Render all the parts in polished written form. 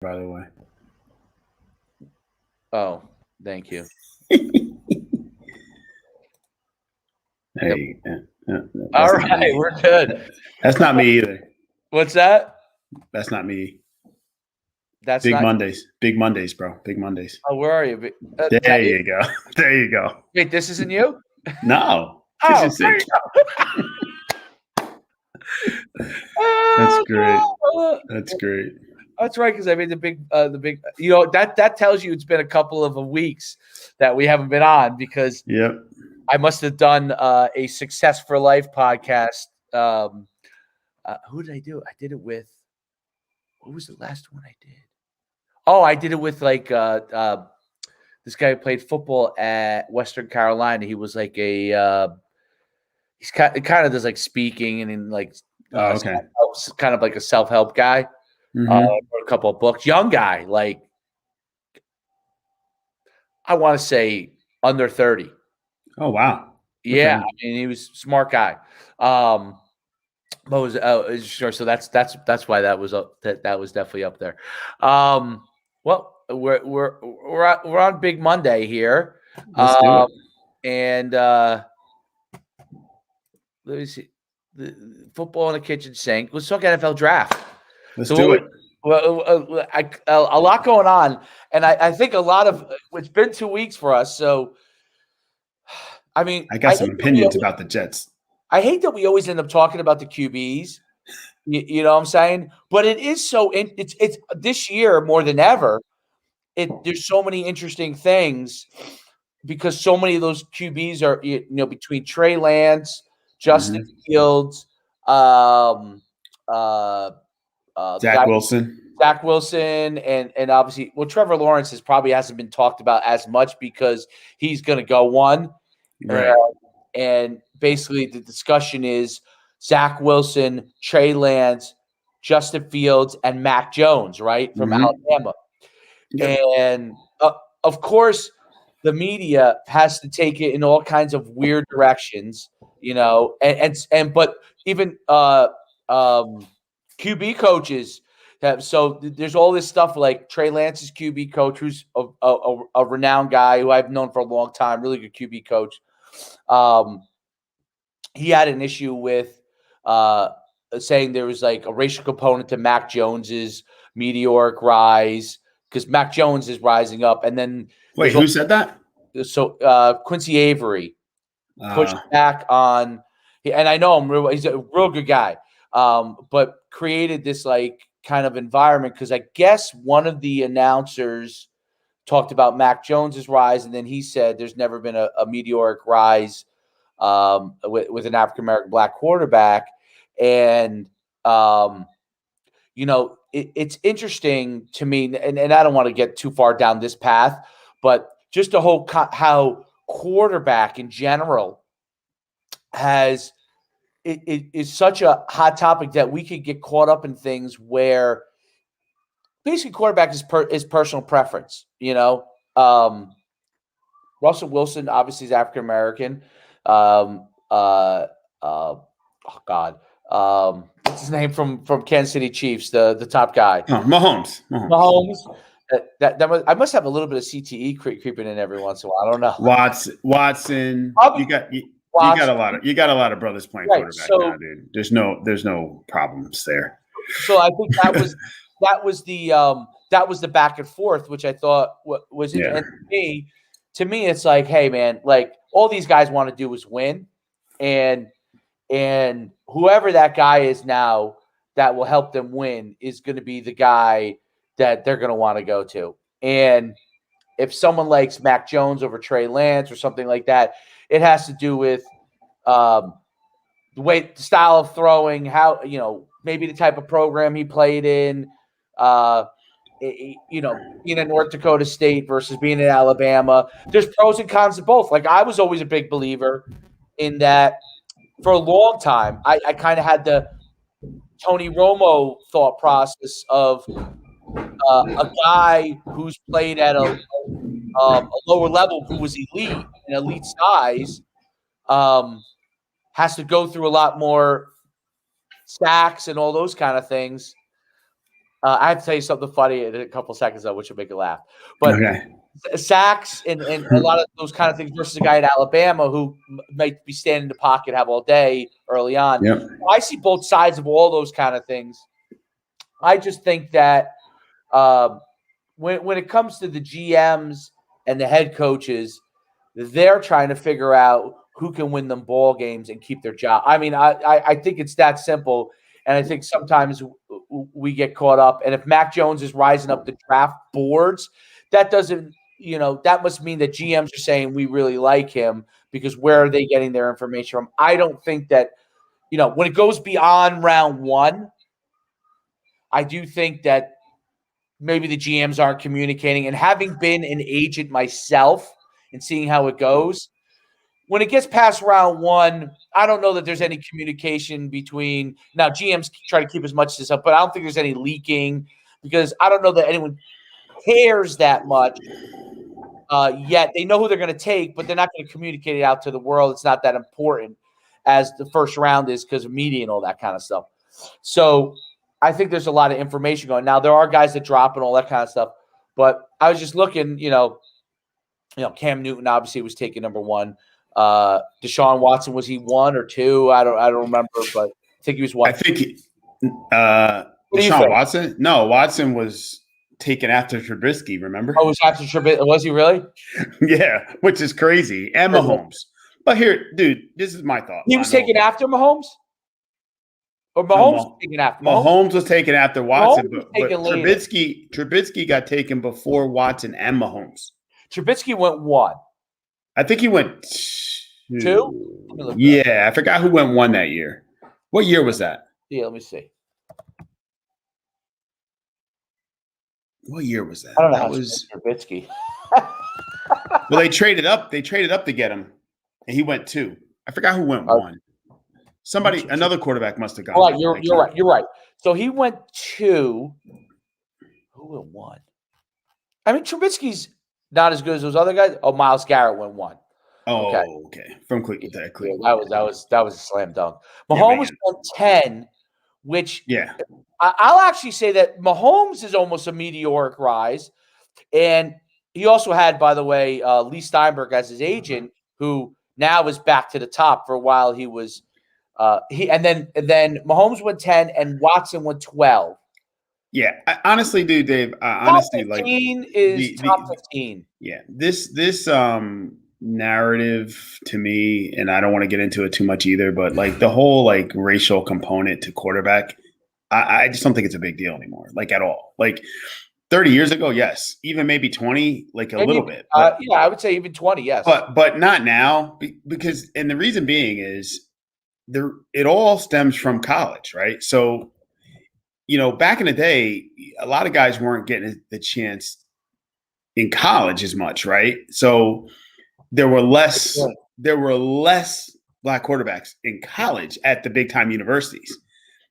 by the way. Oh, thank you. Hey, all right, we're good. That's not me either. What's that? That's not me. That's Big not Mondays. Big Mondays, bro. Big Mondays. Oh, where are you? There you go. There you go. Wait, this isn't you? No. Oh, there you go. That's great. That's great. That's right, because I made the big. You know, that tells you it's been a couple of weeks that we haven't been on because Yep. I must have done a Success for Life podcast. Who did I do? I did it with. What was the last one I did? Oh, I did it with like this guy who played football at Western Carolina. He was like he's kind of does like speaking and in like okay. kind of like a self-help guy. Mm-hmm. Wrote a couple of books. Young guy, like I want to say under 30. Oh wow. Yeah, Okay. I mean he was a smart guy. But was sure. So that's why that was up. That was definitely up there. Well, we're on Big Monday here. Let's do it. And let me see the football in the kitchen sink. Let's talk NFL draft. Let's do it. Well, a lot going on, and I think a lot of it's been 2 weeks for us. So, I mean, I got some opinions about the Jets. I hate that we always end up talking about the QBs. You know what I'm saying? But it is so it's this year more than ever. There's so many interesting things because so many of those QBs are between Trey Lance, Justin Fields, Zach Wilson, and obviously, well, Trevor Lawrence probably hasn't been talked about as much because he's going to go one, right? And basically, the discussion is Zach Wilson, Trey Lance, Justin Fields, and Mac Jones, right, from Alabama. Yep. And of course, the media has to take it in all kinds of weird directions, but even QB coaches have. So there's all this stuff like Trey Lance's QB coach, who's a renowned guy who I've known for a long time, really good QB coach. He had an issue with saying there was like a racial component to Mac Jones's meteoric rise because Mac Jones is rising up. And then wait, who said that? So Quincy Avery pushed back on, and I know he's a real good guy, but created this like kind of environment because I guess one of the announcers talked about Mac Jones's rise, and then he said there's never been a meteoric rise with an African-American black quarterback. And, it's interesting to me, and I don't want to get too far down this path, but just the whole how quarterback in general it is such a hot topic that we could get caught up in things where basically quarterback is personal preference, Russell Wilson obviously is African American. What's his name from Kansas City Chiefs? The top guy. Oh, Mahomes. I must have a little bit of CTE creeping in every once in a while. I don't know. Watson. You got a lot of brothers playing quarterback now, dude. There's no problems there. So I think that was the back and forth, which I thought was interesting. And to me, it's like, hey, man, like all these guys want to do is win, and whoever that guy is now that will help them win is going to be the guy that they're going to want to go to. And if someone likes Mac Jones over Trey Lance or something like that, it has to do with the style of throwing, how, maybe the type of program he played in, being at North Dakota State versus being in Alabama. There's pros and cons to both. Like I was always a big believer in that. For a long time, I kind of had the Tony Romo thought process of a guy who's played at a lower level who was elite and elite size has to go through a lot more sacks and all those kind of things. I have to tell you something funny in a couple seconds, though, which will make you laugh. But sacks and a lot of those kind of things versus a guy at Alabama who might be standing in the pocket, have all day early on. Yep. I see both sides of all those kind of things. I just think that when it comes to the GMs and the head coaches, they're trying to figure out who can win them ball games and keep their job. I mean, I think it's that simple. And I think sometimes we get caught up. And if Mac Jones is rising up the draft boards, that doesn't, that must mean that GMs are saying we really like him, because where are they getting their information from? I don't think that, when it goes beyond round one, I do think that maybe the GMs aren't communicating. And having been an agent myself and seeing how it goes, when it gets past round one, I don't know that there's any communication between – now, GMs try to keep as much of this up, but I don't think there's any leaking, because I don't know that anyone cares that much yet. They know who they're going to take, but they're not going to communicate it out to the world. It's not that important as the first round is, because of media and all that kind of stuff. So I think there's a lot of information going. Now, there are guys that drop and all that kind of stuff, but I was just looking, Cam Newton obviously was taken number one. Deshaun Watson, was he 1 or 2? I don't remember, but I think he was 1. I think Deshaun Watson. No, Watson was taken after Trubisky. Remember? Oh, it was after Trubisky. Was he really? Yeah, which is crazy. And Mahomes. But here, dude, this is my thought. He was taken after Mahomes. Or Mahomes was taken after Mahomes was taken after Watson, but Trubisky got taken before Watson and Mahomes. Trubisky went 1. I think he went 2. Yeah, I forgot who went 1 that year. What year was that? Yeah, let me see. What year was that? I don't know. That was Trubisky. Well, they traded up. They traded up to get him, and he went 2. I forgot who went 1. Another quarterback must have gone. Oh, you're right. You're right. So he went 2. Who went 1? I mean, Trubisky's not as good as those other guys. Oh, Myles Garrett went 1. Oh, okay. From Cleveland. Yeah, that was a slam dunk. Mahomes went 10, which I'll actually say that Mahomes is almost a meteoric rise, and he also had, by the way, Lee Steinberg as his agent, who now is back to the top. For a while, he was and then Mahomes went 10 and Watson went 12. Yeah, honestly, dude, Dave. Honestly, top 15 is top 15. Yeah, this narrative to me, and I don't want to get into it too much either, but like the whole like racial component to quarterback, I just don't think it's a big deal anymore, like at all. Like 30 years ago, yes, even maybe 20, like maybe, little bit. But, I would say even 20, yes. But not now, because, and the reason being is it all stems from college, right? So, back in the day, a lot of guys weren't getting the chance in college as much, right? So there were less black quarterbacks in college at the big time universities.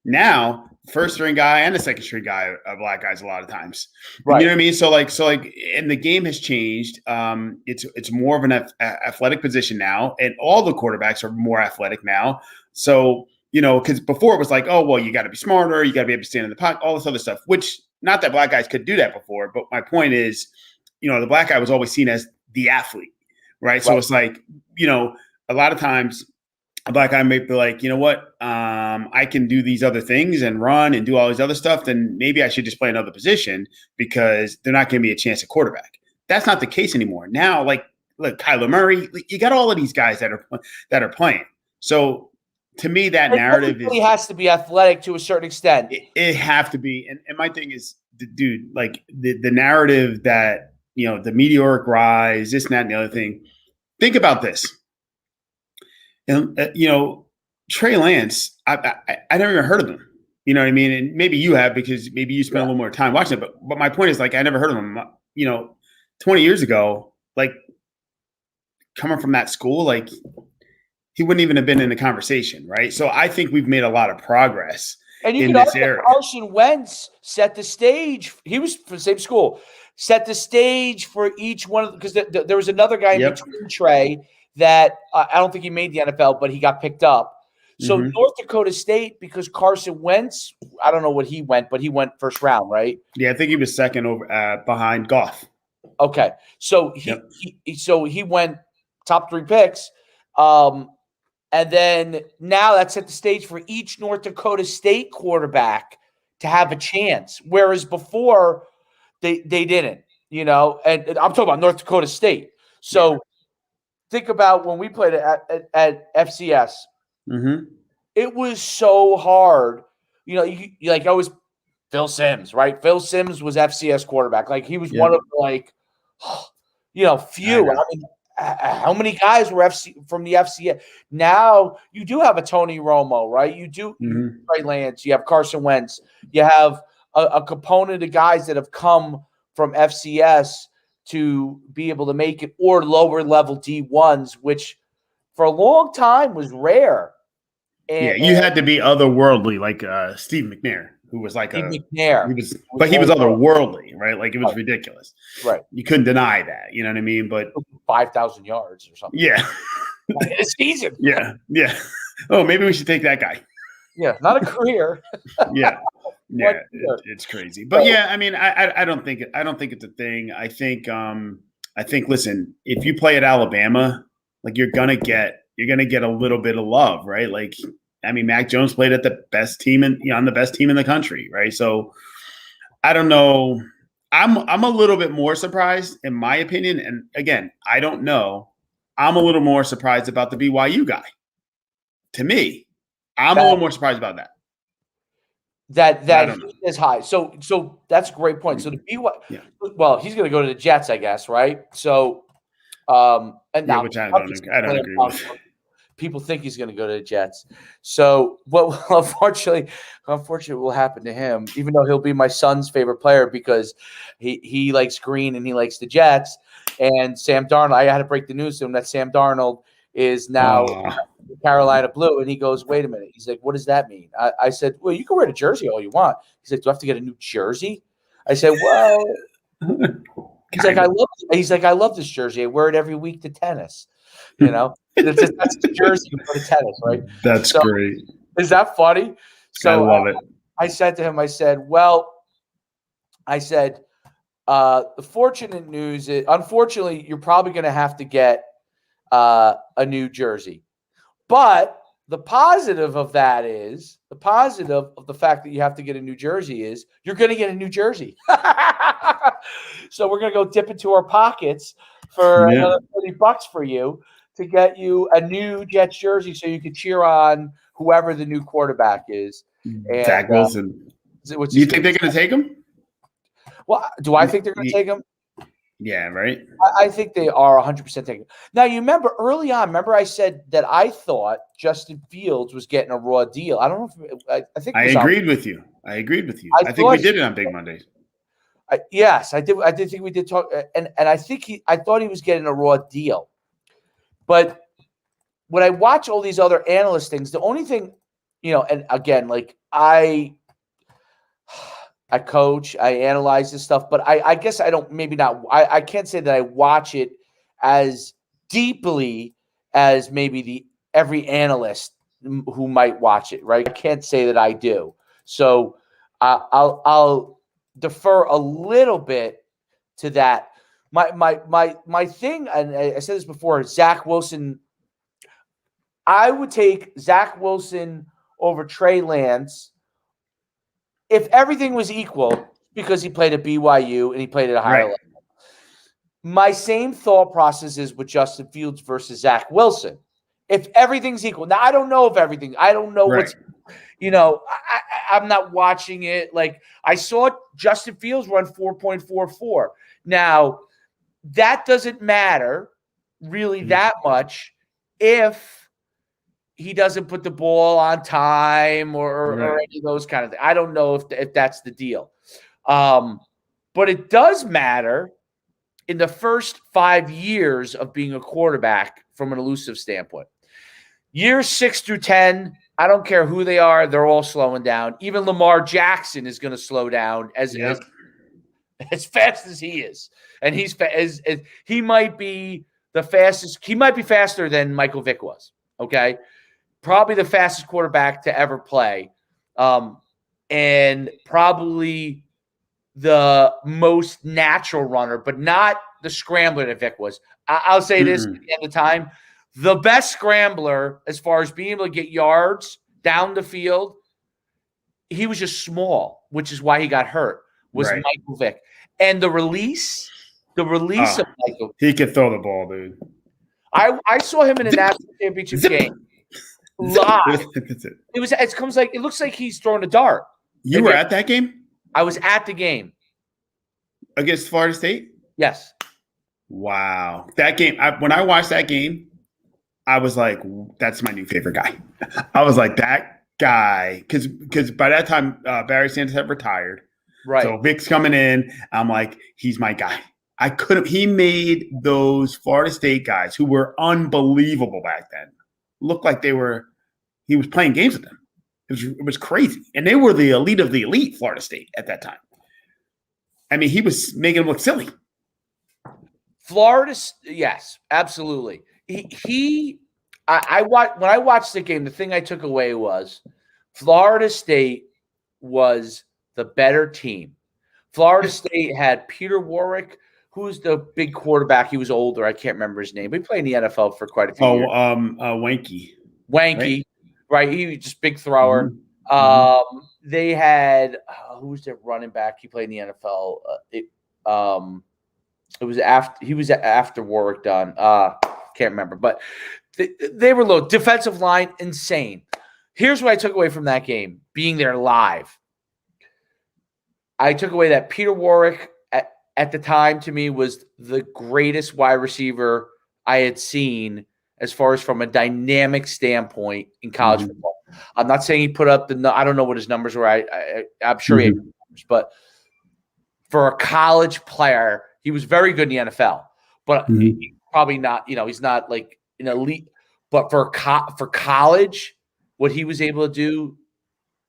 Now, first string guy and the second string guy are black guys a lot of times. Right. You know what I mean? So like, and the game has changed. It's more of an athletic position now, and all the quarterbacks are more athletic now. So, because before it was like, oh, well, you got to be smarter, you got to be able to stand in the pocket, all this other stuff, which not that black guys could do that before. But my point is, the black guy was always seen as the athlete, right? So it's like, a lot of times a black guy may be like, you know what, I can do these other things and run and do all these other stuff, then maybe I should just play another position because they're not giving me a chance at quarterback. That's not the case anymore. Now, like Kyler Murray, you got all of these guys that are playing. So to me, that narrative has to be athletic to a certain extent. It have to be. And my thing is, dude, like the narrative that, the meteoric rise, this and that and the other thing. Think about this. And, Trey Lance, I never even heard of him. You know what I mean? And maybe you have, because maybe you spent a little more time watching it. But my point is, like, I never heard of him. 20 years ago, like, coming from that school, like, he wouldn't even have been in the conversation, right? So I think we've made a lot of progress in this area. Carson Wentz set the stage. He was from the same school. Set the stage for each one of because there was another guy in between Trey that I don't think he made the NFL, but he got picked up. So Mm-hmm. North Dakota State, because Carson Wentz, I don't know what he went, but he went first round, right? Yeah, I think he was second over behind Goff. Okay, so he went top 3 picks, and then now that set the stage for each North Dakota State quarterback to have a chance, whereas before they didn't, and I'm talking about North Dakota State. So think about when we played at FCS. Mm-hmm. It was so hard. You like always Phil Simms, right? Phil Simms was FCS quarterback. Like he was one of few. I mean, how many guys were from the FCS? Now you do have a Tony Romo, right? You do Trey Lance. You have Carson Wentz. You have a component of guys that have come from FCS to be able to make it, or lower level D1s, which for a long time was rare. And you had to be otherworldly, like Steve McNair, who was like McNair. He was otherworldly, right? Like it was ridiculous. Right. You couldn't deny that. You know what I mean? But 5,000 yards or something. Yeah. In a season. Yeah. Oh, maybe we should take that guy. Yeah, not a career. Yeah. It's crazy. But yeah, I mean, I don't think it's a thing. I think listen, if you play at Alabama, like you're gonna get a little bit of love, right? Like, I mean, Mac Jones played at the best team on the best team in the country, right? So I don't know. I'm a little bit more surprised, in my opinion. And again, I don't know. I'm a little more surprised about the BYU guy. To me, I'm a little more surprised about that. That is high. So that's a great point. So the BYU, well, he's going to go to the Jets, I guess, right? So, and now which I don't agree with. People think he's going to go to the Jets. So what unfortunately will happen to him, even though he'll be my son's favorite player because he likes green and he likes the Jets. And Sam Darnold, I had to break the news to him that Sam Darnold is now Carolina Blue. And he goes, wait a minute. He's like, what does that mean? I said, well, you can wear the jersey all you want. He's like, do I have to get a new jersey? I said, well, he's like, I love this jersey. I wear it every week to tennis. That's the jersey for the tennis, right? That's great. Is that funny? So I love it. I said to him, the fortunate news is, unfortunately, you're probably going to have to get a new jersey. But the positive of that is, the positive of the fact that you have to get a new jersey is you're going to get a new jersey. So we're going to go dip into our pockets for another $30 for you to get you a new Jets jersey so you can cheer on whoever the new quarterback is. And, Zach Wilson. Do you think they're going to take him? Well, do I think they're going to take him? Yeah, right. I think they are 100% taking him. Now, you remember early on, I said that I thought Justin Fields was getting a raw deal. I don't know if I think I agreed with you. I think we did it on Big Mondays. Yes, I did. I did think we did talk, and I thought he was getting a raw deal. But when I watch all these other analyst things, the only thing, and again, like I coach, I analyze this stuff, but I guess I don't, maybe not, I can't say that I watch it as deeply as maybe every analyst who might watch it, right? I can't say that I do. So I'll defer a little bit to that. My thing, and I said this before, Zach Wilson. I would take Zach Wilson over Trey Lance if everything was equal, because he played at BYU and he played at a higher level. My same thought process is with Justin Fields versus Zach Wilson. If everything's equal. Now, I don't know if everything. I don't know what's. I'm not watching it. Like I saw Justin Fields run 4.44. Now, that doesn't matter really that much if he doesn't put the ball on time or any of those kind of things. I don't know if that's the deal. But it does matter in the first 5 years of being a quarterback from an elusive standpoint. Years 6 through 10, I don't care who they are, they're all slowing down. Even Lamar Jackson is going to slow down as fast as he is. And he might be the fastest. He might be faster than Michael Vick was. Okay. probably the fastest quarterback to ever play, and probably the most natural runner, but not the scrambler that Vick was. I'll say this at the end of time. The best scrambler, as far as being able to get yards down the field, he was just small, which is why he got hurt, was Michael Vick. And the release of Michael. He could throw the ball, dude. I saw him in a national championship game live. It looks like he's throwing a dart. You were at that game? I was at the game. Against Florida State? Yes. Wow. That game, when I watched that game, I was like, that's my new favorite guy. I was like, that guy, because by that time, Barry Sanders had retired. Right. So Vick's coming in. I'm like, he's my guy. He made those Florida State guys who were unbelievable back then look like he was playing games with them. It was crazy. And they were the elite of the elite, Florida State, at that time. I mean, he was making them look silly. Florida, yes, absolutely. When I watched the game, the thing I took away was Florida State was the better team. Florida State had Peter Warwick, who's the big quarterback. He was older. I can't remember his name. But he played in the NFL for quite a few years. Wanky. Right? He was just big thrower. Mm-hmm. They had who's their running back? He played in the NFL. It was after Warwick done. Can't remember, but they were low. Defensive line, insane. Here's what I took away from that game, being there live. I took away that Peter Warwick at the time, to me, was the greatest wide receiver I had seen as far as from a dynamic standpoint in college football. I'm not saying he put up I don't know what his numbers were. I'm sure he had numbers, but for a college player, he was very good in the NFL, but he's probably not, he's not like an elite, but for college, what he was able to do,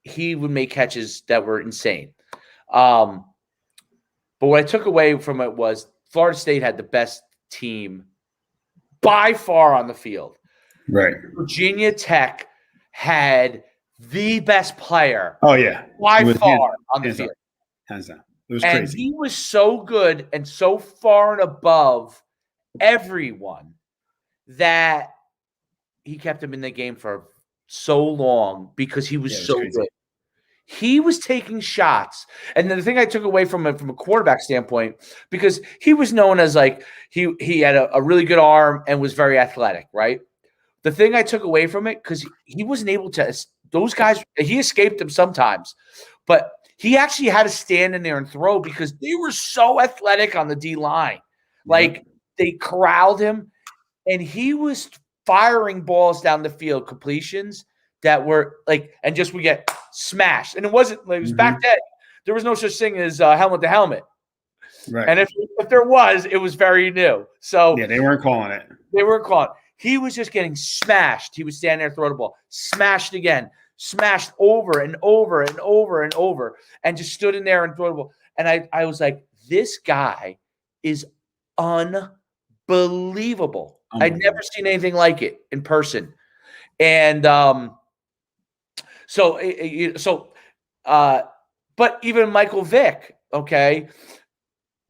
he would make catches that were insane. But what I took away from it was Florida State had the best team by far on the field. Right. Virginia Tech had the best player. Oh, yeah. By far on the field. Hands down. It was crazy. He was so good and so far and above everyone that he kept him in the game for so long because he was so good. He was taking shots. And then the thing I took away from a quarterback standpoint, because he was known as like he had a really good arm and was very athletic, right? The thing I took away from it, because he wasn't able to – those guys – he escaped them sometimes. But he actually had to stand in there and throw because they were so athletic on the D-line. Like, they corralled him, and he was firing balls down the field, completions that were like – and just we get smashed. And it wasn't – it was back then. There was no such thing as helmet to helmet. Right. And if there was, it was very new. So yeah, they weren't calling it. They weren't calling it. He was just getting smashed. He was standing there, throw the ball, smashed again, smashed over and over and over and over, and just stood in there and throw the ball. And I was like, this guy is unbelievable. I'd never seen anything like it in person. And but even Michael Vick, okay,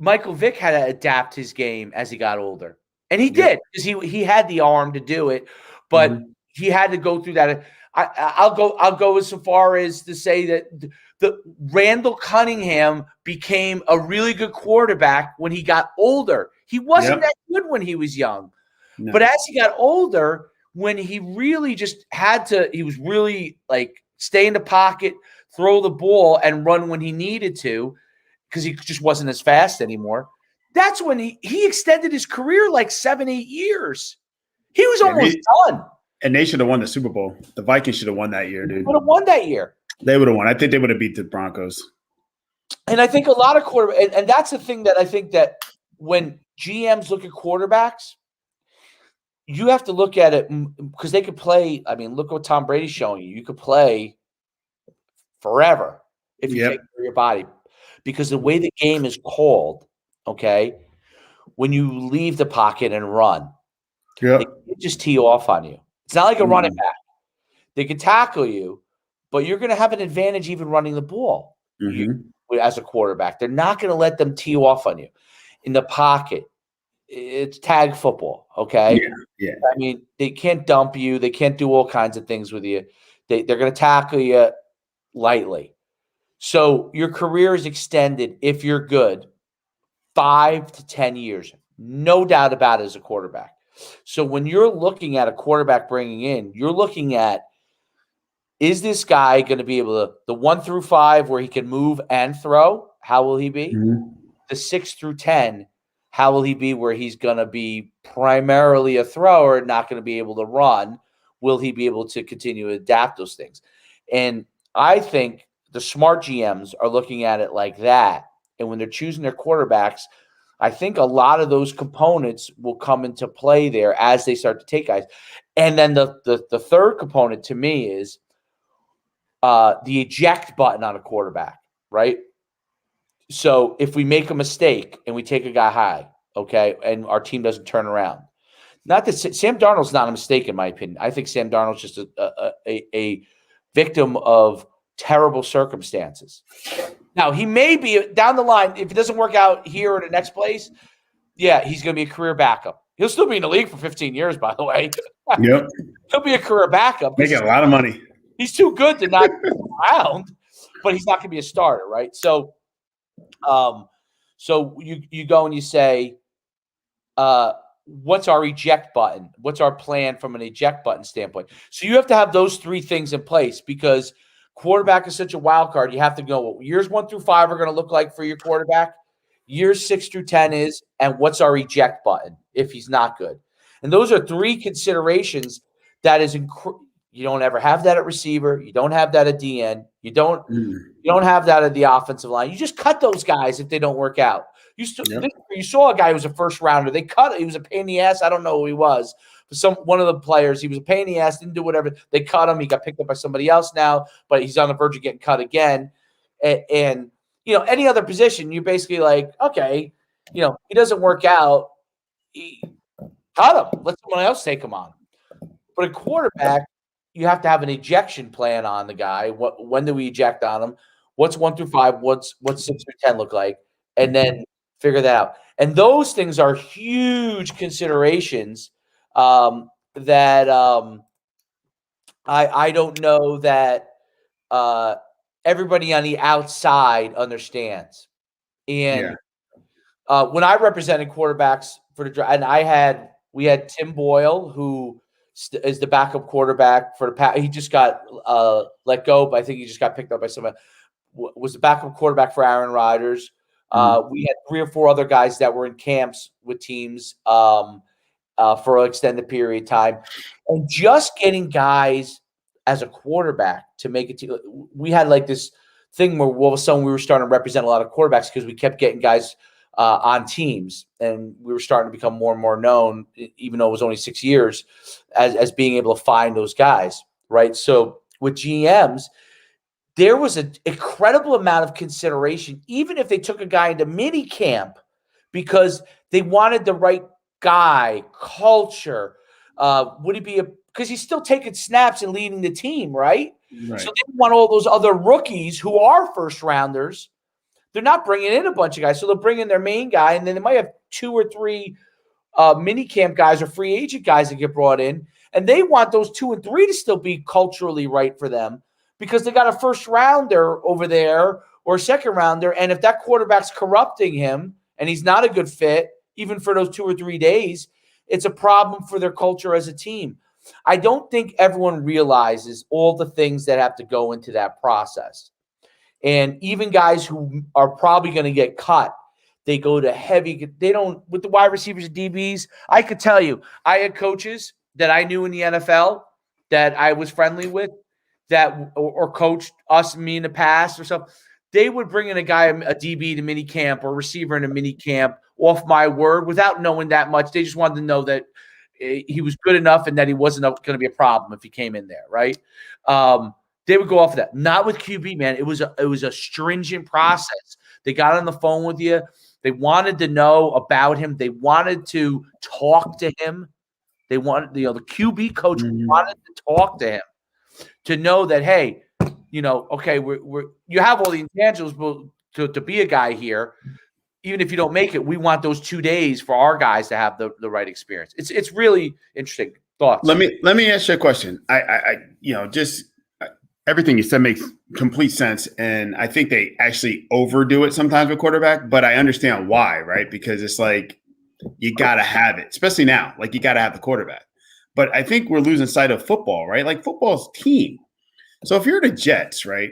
Michael Vick had to adapt his game as he got older. And he did, because he had the arm to do it, but he had to go through that. I'll go as far as to say that the Randall Cunningham became a really good quarterback when he got older. He wasn't that good when he was young. No. But as he got older, when he really just had to, he was really like stay in the pocket, throw the ball, and run when he needed to, because he just wasn't as fast anymore. That's when he extended his career like 7-8 years. He was almost done. And they should have won the Super Bowl. The Vikings should have won that year, dude. Would have won that year. They would have won. I think they would have beat the Broncos. And I think a lot of quarterbacks, and that's the thing that I think that when GMs look at quarterbacks, you have to look at it because they could play. I mean, look at what Tom Brady's showing you. You could play forever if you take care of your body, because the way the game is called. Okay, when you leave the pocket and run, they just tee off on you. It's not like a running back. They can tackle you, but you're going to have an advantage even running the ball as a quarterback. They're not going to let them tee off on you in the pocket. It's tag football, okay? Yeah. I mean, they can't dump you. They can't do all kinds of things with you. They're going to tackle you lightly. So your career is extended, if you're good, 5 to 10 years. No doubt about it as a quarterback. So when you're looking at a quarterback bringing in, you're looking at, is this guy going to be able to, the 1 through 5 where he can move and throw, how will he be? The 6 through 10, how will he be where he's going to be primarily a thrower, not going to be able to run? Will he be able to continue to adapt those things? And I think the smart GMs are looking at it like that. And when they're choosing their quarterbacks, I think a lot of those components will come into play there as they start to take guys. And then the third component to me is the eject button on a quarterback, right? So if we make a mistake and we take a guy high, okay, and our team doesn't turn around, not that Sam Darnold's not a mistake in my opinion. I think Sam Darnold's just a victim of terrible circumstances. Now, he may be down the line, if it doesn't work out here or the next place, yeah, he's going to be a career backup. He'll still be in the league for 15 years, by the way. Yep. He'll be a career backup. Making a lot of money. He's too good to not be around, but he's not going to be a starter, right? So you go and you say, what's our eject button? What's our plan from an eject button standpoint? So you have to have those three things in place because quarterback is such a wild card. You have to know what years 1 through 5 are going to look like for your quarterback. Years 6 through 10 is, and what's our eject button if he's not good? And those are three considerations that is you don't ever have that at receiver. You don't have that at DN. You don't have that at the offensive line. You just cut those guys if they don't work out. You saw a guy who was a first rounder. They cut it. He was a pain in the ass. I don't know who he was. But one of the players, he was a pain in the ass, didn't do whatever. They cut him. He got picked up by somebody else now, but he's on the verge of getting cut again. And any other position, you're basically like, okay, he doesn't work out. Cut him. Let someone else take him on. But a quarterback, you have to have an ejection plan on the guy. When do we eject on him? What's 1 through 5? What's 6 through 10 look like? And then figure that out. And those things are huge considerations that I don't know that everybody on the outside understands. And when I represented quarterbacks for the draft, and we had Tim Boyle, who is the backup quarterback for the he just got let go, but I think he just got picked up by someone. Was the backup quarterback for Aaron Rodgers. We had 3 or 4 other guys that were in camps with teams for an extended period of time. And just getting guys as a quarterback to make it to – we had like this thing where all of a sudden we were starting to represent a lot of quarterbacks because we kept getting guys on teams, and we were starting to become more and more known, even though it was only 6 years, as being able to find those guys, right? So with GMs – there was an incredible amount of consideration, even if they took a guy into mini camp, because they wanted the right guy, culture. Would he be because he's still taking snaps and leading the team, right? So they want all those other rookies who are first rounders. They're not bringing in a bunch of guys, so they'll bring in their main guy, and then they might have 2 or 3 mini camp guys or free agent guys that get brought in, and they want those 2 and 3 to still be culturally right for them. Because they got a first rounder over there or a second rounder. And if that quarterback's corrupting him and he's not a good fit, even for those 2 or 3 days, it's a problem for their culture as a team. I don't think everyone realizes all the things that have to go into that process. And even guys who are probably going to get cut, they go to heavy. They don't, with the wide receivers and DBs, I could tell you, I had coaches that I knew in the NFL that I was friendly with, that or coached us, me in the past or something, they would bring in a guy, a DB to mini camp or receiver in a mini camp off my word without knowing that much. They just wanted to know that he was good enough and that he wasn't going to be a problem if he came in there, right? They would go off of that. Not with QB, man. It was a stringent process. They got on the phone with you. They wanted to know about him. They wanted to talk to him. They wanted, the QB coach wanted to talk to him. to know that, hey, okay, you have all the intangibles, but to be a guy here, even if you don't make it, we want those 2 days for our guys to have the right experience. It's really interesting. Thoughts? Let me ask you a question. Just everything you said makes complete sense, and I think they actually overdo it sometimes with quarterback. But I understand why, right? Because it's like you got to have it, especially now. Like you got to have the quarterback. But I think we're losing sight of football, right? Like football's team. So if you're the Jets, right,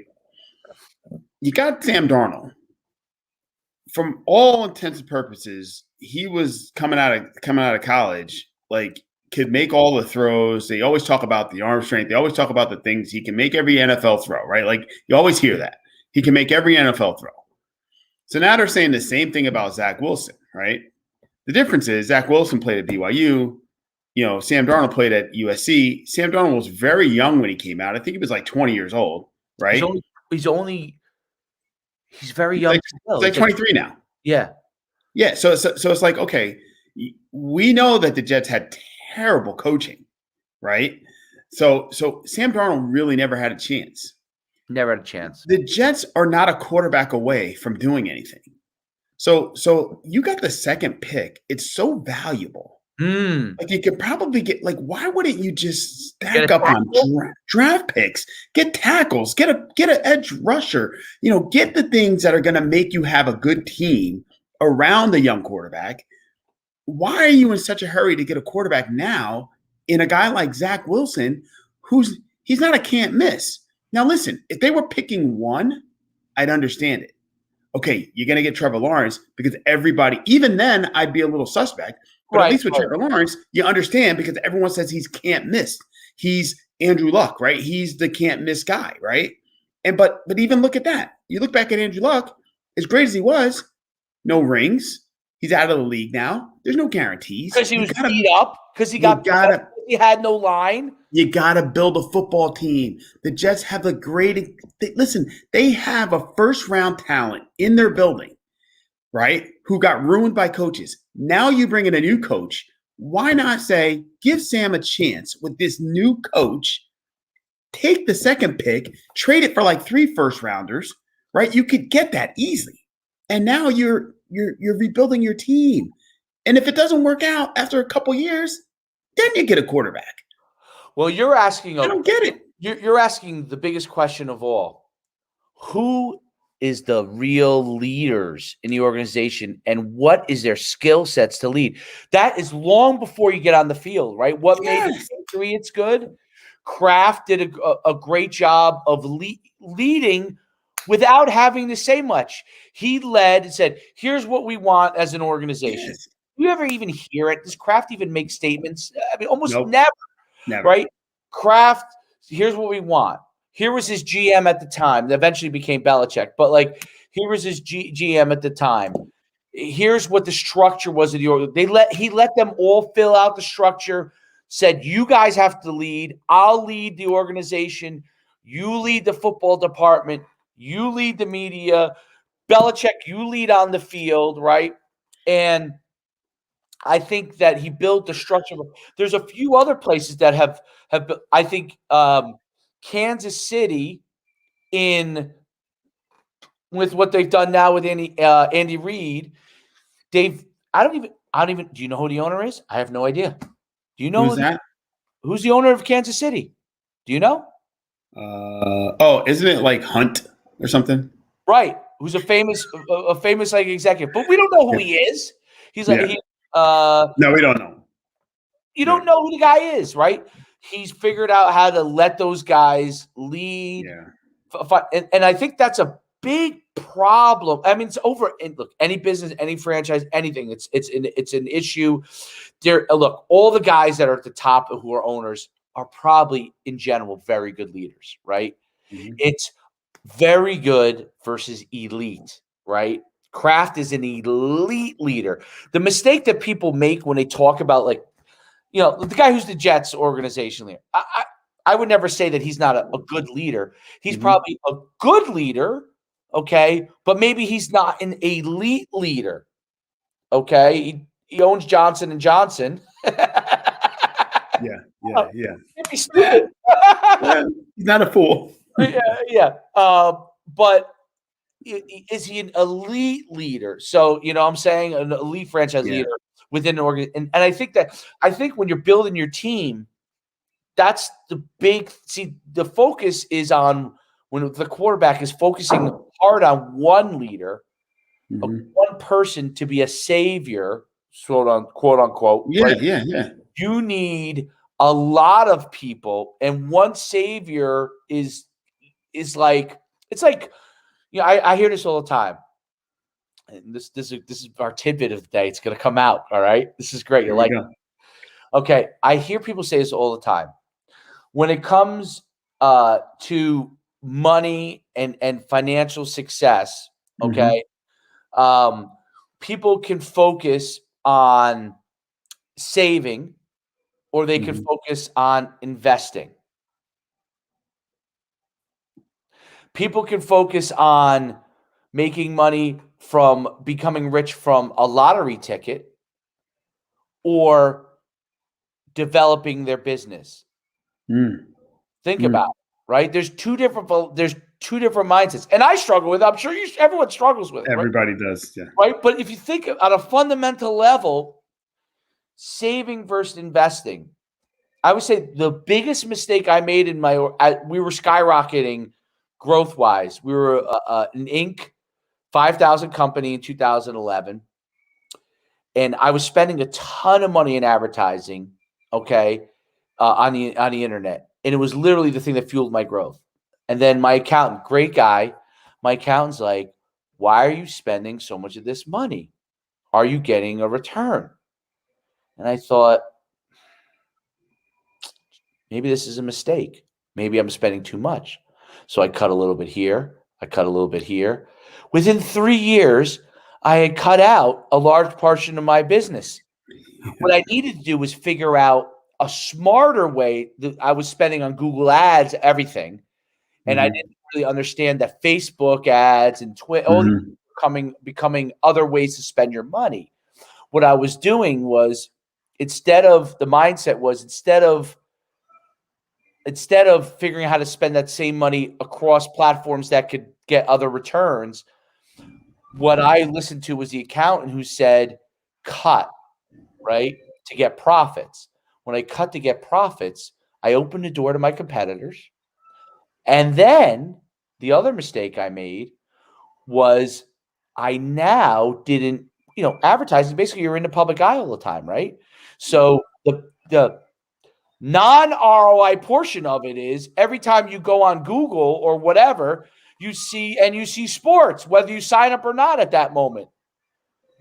you got Sam Darnold. From all intents and purposes, he was coming out of college, like could make all the throws. They always talk about the arm strength. They always talk about the things he can make every NFL throw, right? Like you always hear that. He can make every NFL throw. So now they're saying the same thing about Zach Wilson, right? The difference is Zach Wilson played at BYU. Sam Darnold played at USC. Sam Darnold was very young when he came out. I think he was like 20 years old, right? He's very young. He's like 23 now. Yeah. Yeah. So it's like, okay, we know that the Jets had terrible coaching, right? So Sam Darnold really never had a chance. Never had a chance. The Jets are not a quarterback away from doing anything. So you got the second pick. It's so valuable. Like you could probably get, like, why wouldn't you just stack up on draft picks, get tackles, get an edge rusher, get the things that are going to make you have a good team around the young quarterback. Why are you in such a hurry to get a quarterback now in a guy like Zach Wilson, he's not a can't miss? Now, listen, if they were picking one, I'd understand it. Okay, you're going to get Trevor Lawrence because everybody, even then, I'd be a little suspect. But at least with Trevor Lawrence, you understand because everyone says he's can't miss. He's Andrew Luck, right? He's the can't miss guy, right? But even look at that. You look back at Andrew Luck, as great as he was, no rings. He's out of the league now. There's no guarantees. Because he was beat up. Because he had no line. You got to build a football team. The Jets have they have a first-round talent in their building, right, who got ruined by coaches. Now you bring in a new coach. Why not say, give Sam a chance with this new coach, take the second pick, trade it for like 3 first-rounders, right? You could get that easily. And now you're rebuilding your team. And if it doesn't work out after a couple years, then you get a quarterback. Well, you're asking. I don't get it. You're asking the biggest question of all: who is the real leaders in the organization, and what is their skill sets to lead? That is long before you get on the field, right? What made the Patriots good? Kraft did a great job of leading without having to say much. He led and said, "Here's what we want as an organization." Yes. You ever even hear it? Does Kraft even make statements? I mean, almost never. Right? Kraft, here's what we want. Here was his GM at the time. That eventually became Belichick. But, like, here was his GM at the time. Here's what the structure was of the organization. He let them all fill out the structure, said, you guys have to lead. I'll lead the organization. You lead the football department. You lead the media. Belichick, you lead on the field, right? And I think that he built the structure. There's a few other places that have I think Kansas City with what they've done now with Andy Reid. I don't even. Do you know who the owner is? I have no idea. Do you know who's the owner of Kansas City? Do you know? Isn't it like Hunt or something? Right. Who's a famous like executive, but we don't know who he is. He's like no, we don't know. You don't know who the guy is, right? He's figured out how to let those guys lead. Yeah. And I think that's a big problem. I mean, it's over. Look, any business, any franchise, anything. It's an issue. Look, all the guys that are at the top who are owners are probably in general very good leaders, right? Mm-hmm. It's very good versus elite, right? Kraft is an elite leader. The mistake that people make when they talk about, like, the guy who's the Jets organization leader, I would never say that he's not a good leader. He's probably a good leader, okay, but maybe he's not an elite leader, okay? He owns Johnson & Johnson. Yeah. Yeah. Can't be stupid. He's not a fool. Yeah. But is he an elite leader? So, I'm saying an elite franchise leader within an organization. And I think when you're building your team, that's the the focus is on when the quarterback is focusing hard on one leader, one person to be a savior, quote unquote. Yeah, right? yeah. You need a lot of people, and one savior is like, it's like, I hear this all the time. And this is our tidbit of the day. It's going to come out. All right. This is great. You like it. Okay. I hear people say this all the time. When it comes to money and financial success, okay, people can focus on saving, or they can focus on investing. People can focus on making money from becoming rich from a lottery ticket, or developing their business. Think about it, right? There's two different mindsets, and I struggle with it. I'm sure everyone struggles with it. Everybody right? does, yeah. Right, but if you think at a fundamental level, saving versus investing, I would say the biggest mistake I made we were skyrocketing growth wise. We were an Inc. 5,000 company in 2011. And I was spending a ton of money in advertising, okay, on the internet. And it was literally the thing that fueled my growth. And then my accountant, great guy, my accountant's like, why are you spending so much of this money? Are you getting a return? And I thought, maybe this is a mistake. Maybe I'm spending too much. So I cut a little bit here. I cut a little bit here. Within 3 years, I had cut out a large portion of my business. What I needed to do was figure out a smarter way. That I was spending on Google ads, everything. And I didn't really understand that Facebook ads and Twitter, all these becoming other ways to spend your money. What I was doing was, instead of figuring out how to spend that same money across platforms that could get other returns, what I listened to was the accountant who said, cut, right, to get profits. When I cut to get profits, I opened the door to my competitors. And then the other mistake I made was, I now didn't, advertising, basically you're in the public eye all the time, right? So the non-ROI portion of it is, every time you go on Google or whatever, you see sports, whether you sign up or not at that moment.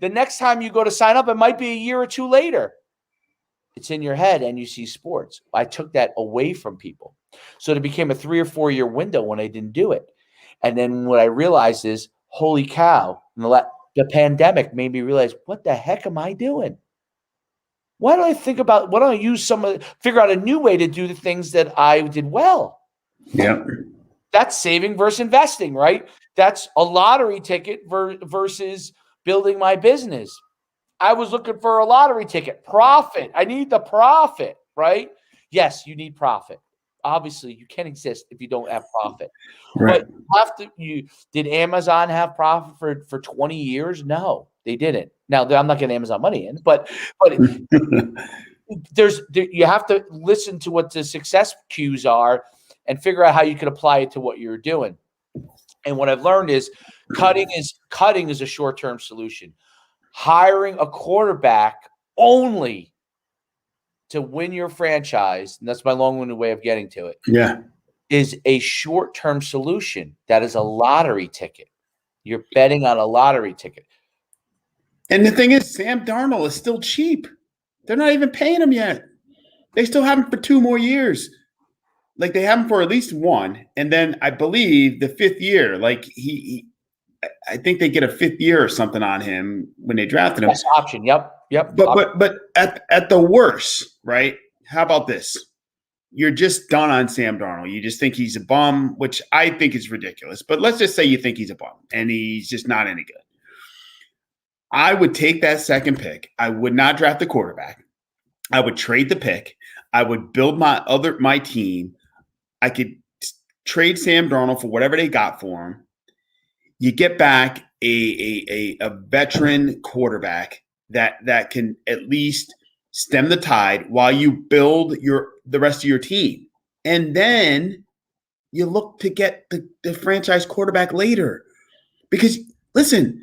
The next time you go to sign up, it might be a year or two later. It's in your head and you see sports. I took that away from people. So it became a 3 or 4 year window when I didn't do it. And then what I realized is, holy cow, the pandemic made me realize, what the heck am I doing? Why don't I figure out a new way to do the things that I did well? Yeah. That's saving versus investing, right? That's a lottery ticket versus building my business. I was looking for a lottery ticket. Profit. I need the profit, right? Yes, you need profit. Obviously, you can't exist if you don't have profit. Right. But did Amazon have profit for 20 years? No, they didn't. Now, I'm not getting Amazon money in, but you have to listen to what the success cues are and figure out how you can apply it to what you're doing. And what I've learned is cutting is a short-term solution. Hiring a quarterback only to win your franchise, and that's my long-winded way of getting to it. Yeah. Is a short-term solution. That is a lottery ticket. You're betting on a lottery ticket. And the thing is, Sam Darnold is still cheap. They're not even paying him yet. They still have him for 2 more years. Like, they have him for at least 1. And then I believe the 5th year, like I think they get a 5th year or something on him when they drafted him. Best option. Yep. But at the worst, right? How about this? You're just done on Sam Darnold. You just think he's a bum, which I think is ridiculous. But let's just say you think he's a bum and he's just not any good. I would take that second pick. I would not draft the quarterback. I would trade the pick. I would build my team. I could trade Sam Darnold for whatever they got for him. You get back a veteran quarterback that can at least stem the tide while you build the rest of your team. And then you look to get the franchise quarterback later. Because listen,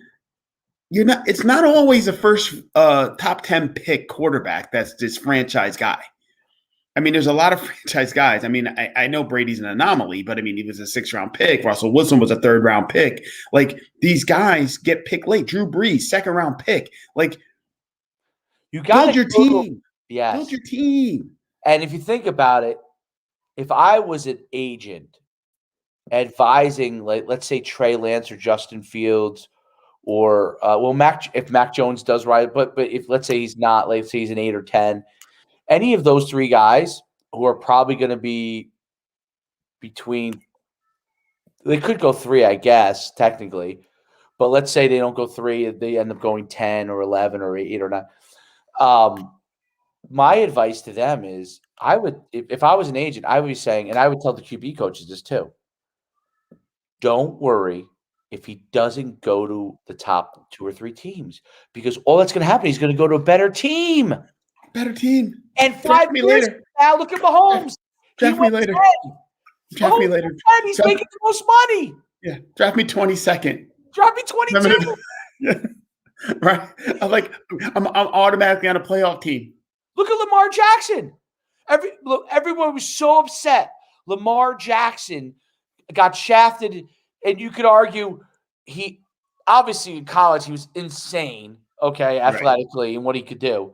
it's not always a first top 10 pick quarterback that's this franchise guy. I mean, there's a lot of franchise guys. I mean, I know Brady's an anomaly, but I mean, he was a 6th-round pick. Russell Wilson was a 3rd-round pick. Like, these guys get picked late. Drew Brees, 2nd-round pick. Like, you got build your team. Yes. Build your team. And if you think about it, if I was an agent advising, like, let's say Trey Lance or Justin Fields, or if Mac Jones does right, but if let's say he's not, let's say he's an 8 or 10. Any of those 3 guys who are probably going to be between – they could go 3, I guess, technically. But let's say they don't go 3. They end up going 10 or 11 or 8 or 9. My advice to them is I would – if I was an agent, I would be saying – and I would tell the QB coaches this too. Don't worry if he doesn't go to the top 2 or 3 teams, because all that's going to happen, he's going to go to a better team. Better team. And 5 years later. Now, look at Mahomes. Draft me later. Draft me later. He's making the most money. Yeah. Draft me 22nd. Draft me 22. Yeah. Right. I'm automatically on a playoff team. Look at Lamar Jackson. Everyone was so upset. Lamar Jackson got shafted, and you could argue he obviously in college he was insane, athletically, and what he could do.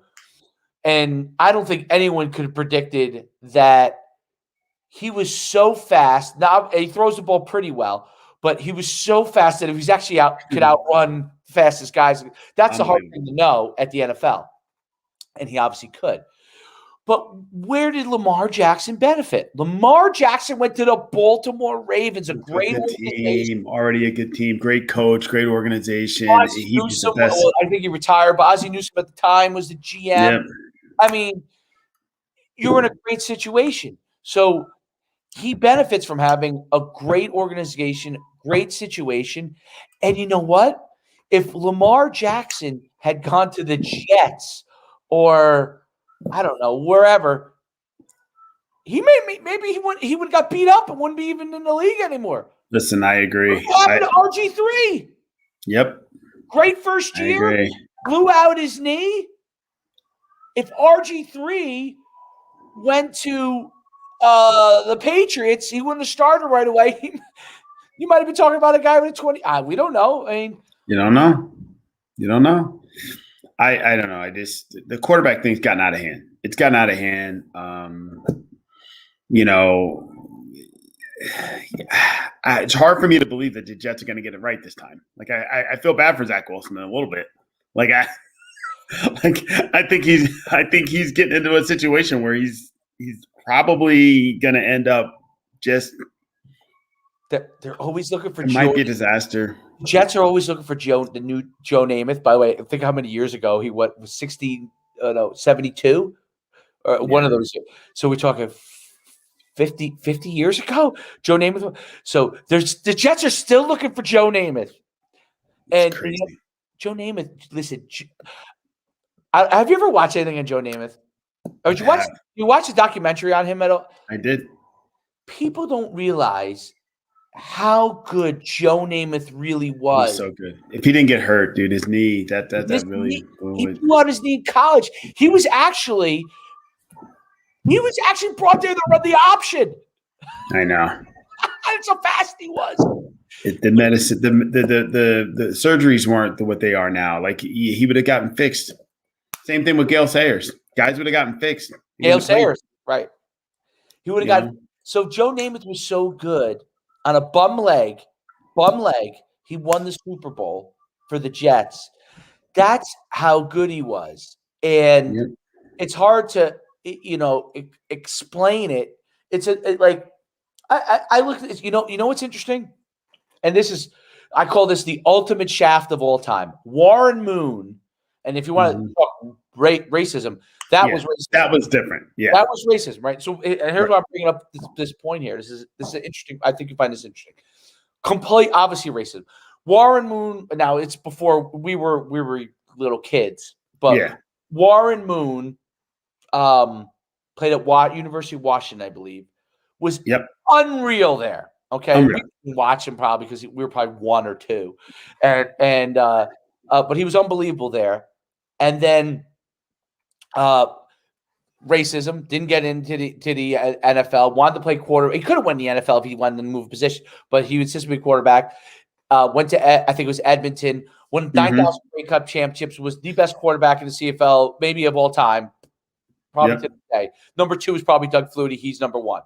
And I don't think anyone could have predicted that he was so fast. Now, he throws the ball pretty well, but he was so fast that if he's actually could outrun the fastest guys. That's a hard thing to know at the NFL. And he obviously could. But where did Lamar Jackson benefit? Lamar Jackson went to the Baltimore Ravens, a great team, already a good team, great coach, great organization. He was the best. Well, I think he retired, but Ozzie Newsome at the time was the GM. Yep. I mean, you're in a great situation. So he benefits from having a great organization, great situation. And you know what? If Lamar Jackson had gone to the Jets or I don't know, wherever, maybe he would have got beat up and wouldn't be even in the league anymore. Listen, I agree. What happened to RG3? Yep. Great first year. Blew out his knee. If RG3 went to the Patriots, he wouldn't have started right away. You might have been talking about a guy with a 20. We don't know. I mean, you don't know. I don't know. The quarterback thing's gotten out of hand. It's gotten out of hand. It's hard for me to believe that the Jets are going to get it right this time. Like I feel bad for Zach Wilson a little bit. I think he's getting into a situation where he's probably going to end up just. They're always looking for. It might be a disaster. Jets are always looking for the new Joe Namath. By the way, think how many years ago he was 72, or one of those. So we're talking 50 years ago. Joe Namath. So the Jets are still looking for Joe Namath. And Joe Namath. Listen, have you ever watched anything on Joe Namath? Or did you watch a documentary on him at all? I did. People don't realize how good Joe Namath really was. He was so good. If he didn't get hurt, dude, his knee, that really he blew out his knee in college. He was actually brought there to run the option. I know. That's how fast he was. The medicine, the surgeries weren't what they are now. Like he would have gotten fixed. Same thing with Gale Sayers. Guys would have gotten fixed. Gale Sayers, right? He would have gotten. So Joe Namath was so good. On a bum leg, he won the Super Bowl for the Jets. That's how good he was. And it's hard to, explain it. It's I look at this, you know what's interesting? And I call this the ultimate shaft of all time. Warren Moon. And if you want to talk racism. That was racism. That was different. Yeah, that was racism, right? So here's why I'm bringing up this point here. This is interesting. I think you find this interesting. Obviously racism. Warren Moon. Now it's before we were little kids, but Warren Moon played at University of Washington, I believe, was unreal there. Okay, we didn't watch him probably because we were probably 1 or 2, but he was unbelievable there. And then racism, didn't get into the NFL, wanted to play quarterback. He could have won the NFL if he wanted to move position, but he insisted to be quarterback. Went to I think it was Edmonton, won 9,000 Grey Cup championships, was the best quarterback in the CFL, maybe of all time, probably to this day. Number 2 is probably Doug Flutie. He's number 1.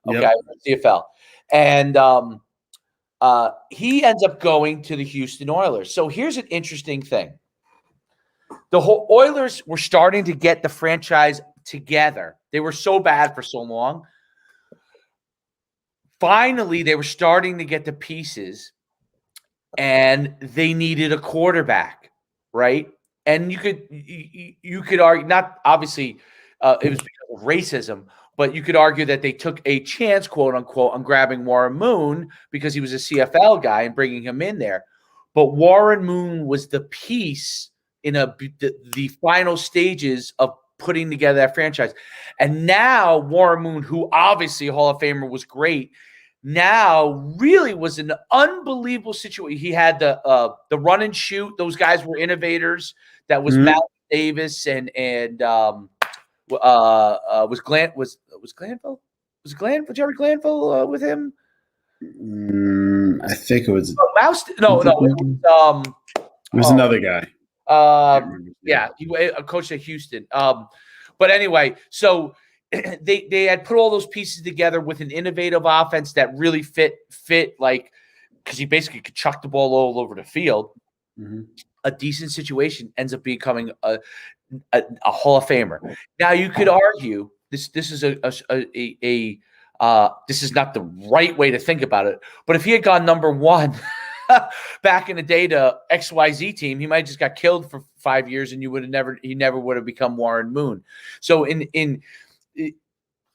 Okay, CFL. And he ends up going to the Houston Oilers. So here's an interesting thing. The whole Oilers were starting to get the franchise together. They were so bad for so long. Finally, they were starting to get the pieces, and they needed a quarterback, right? And you could argue, not obviously it was because of racism, but you could argue that they took a chance, quote unquote, on grabbing Warren Moon because he was a CFL guy and bringing him in there. But Warren Moon was the piece in the final stages of putting together that franchise. And now Warren Moon, who obviously Hall of Famer, was great, now really was an unbelievable situation. He had the run and shoot. Those guys were innovators. That was Matt Davis and was Glanville? Was Jerry Glanville with him? I think it was. Mouse. No. It was another guy. He coached at Houston. But anyway, so they had put all those pieces together with an innovative offense that really fit like, because he basically could chuck the ball all over the field. A decent situation, ends up becoming a Hall of Famer. Now you could argue this is this is not the right way to think about it, but if he had gone number 1 back in the day to XYZ team, he might have just got killed for 5 years, and he never would have become Warren Moon. So in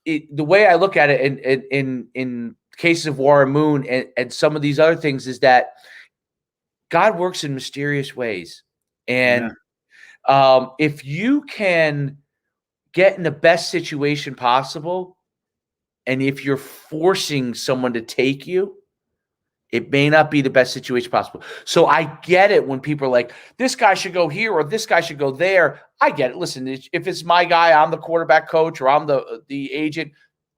the way I look at it in cases of Warren Moon and some of these other things is that God works in mysterious ways. And if you can get in the best situation possible, and if you're forcing someone to take you, it may not be the best situation possible. So I get it when people are like, this guy should go here or this guy should go there. I get it. Listen, if it's my guy, I'm the quarterback coach or I'm the agent.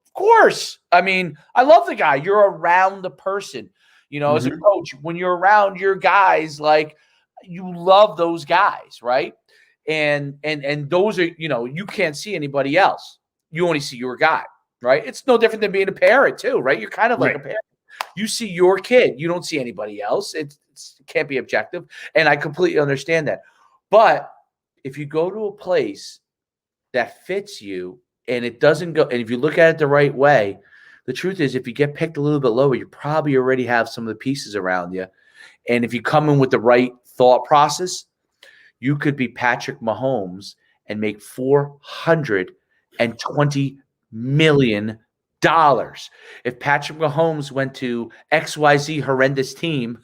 Of course. I mean, I love the guy. You're around the person. As a coach, when you're around your guys, like, you love those guys, right? And those are, you can't see anybody else. You only see your guy, right? It's no different than being a parent too, right? You're kind of like a parent. You see your kid. You don't see anybody else. It can't be objective. And I completely understand that. But if you go to a place that fits you and it doesn't go, and if you look at it the right way, the truth is if you get picked a little bit lower, you probably already have some of the pieces around you. And if you come in with the right thought process, you could be Patrick Mahomes and make $420 million. If Patrick Mahomes went to XYZ horrendous team.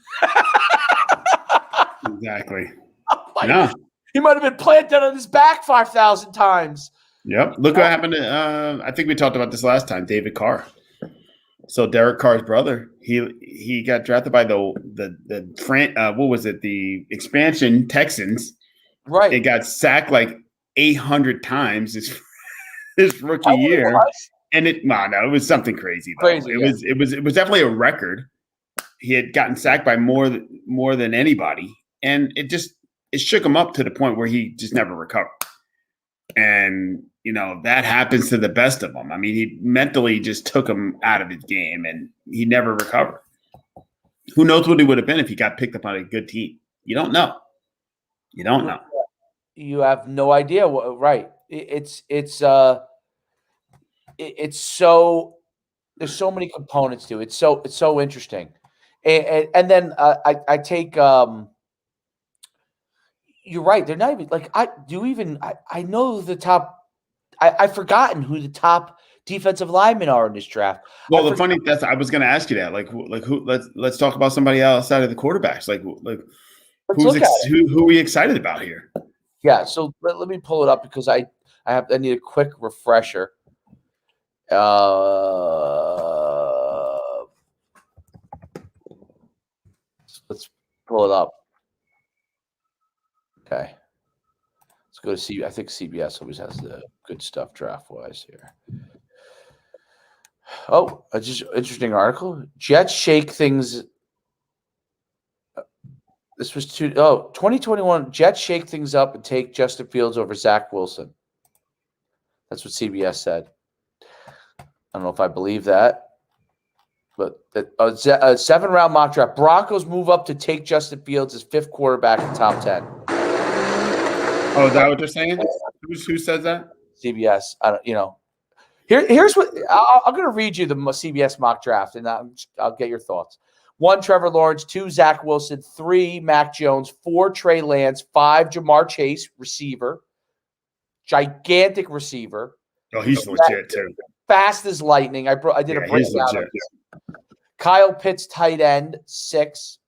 Exactly. He might have been planted on his back 5,000 times. Yep. Look what happened to, I think we talked about this last time, David Carr. So Derek Carr's brother, he got drafted by the expansion Texans. Right. It got sacked like 800 times his rookie year. And it was something crazy. It was definitely a record. He had gotten sacked by more than anybody, and it shook him up to the point where he just never recovered. And that happens to the best of them. I mean, he mentally just took him out of his game, and he never recovered. Who knows what he would have been if he got picked up on a good team? You don't know. You have no idea. Right? It's so there's so many components to it. It's so interesting. And then I take you're right. They're not even like I know the top. I've forgotten who the top defensive linemen are in this draft. Well, I was going to ask you that. Like who? Let's talk about somebody outside of the quarterbacks. Like who are we excited about here? Yeah. So let me pull it up because I need a quick refresher. Let's pull it up. Okay. Let's go to I think CBS always has the good stuff draft-wise here. Oh, just interesting article. Jets shake things. This was 2021. Jets shake things up and take Justin Fields over Zach Wilson. That's what CBS said. I don't know if I believe that. But a 7-round mock draft. Broncos move up to take Justin Fields as 5th quarterback in top 10. Oh, is that what they're saying? Who says that? CBS. I don't. Here's what I'm going to read you the CBS mock draft, and I'll get your thoughts. 1, Trevor Lawrence. 2, Zach Wilson. 3, Mac Jones. 4, Trey Lance. 5, Jamar Chase, receiver. Gigantic receiver. Oh, he's legit too. Fast as lightning. I did a breakdown of this. Kyle Pitts, tight end, 6.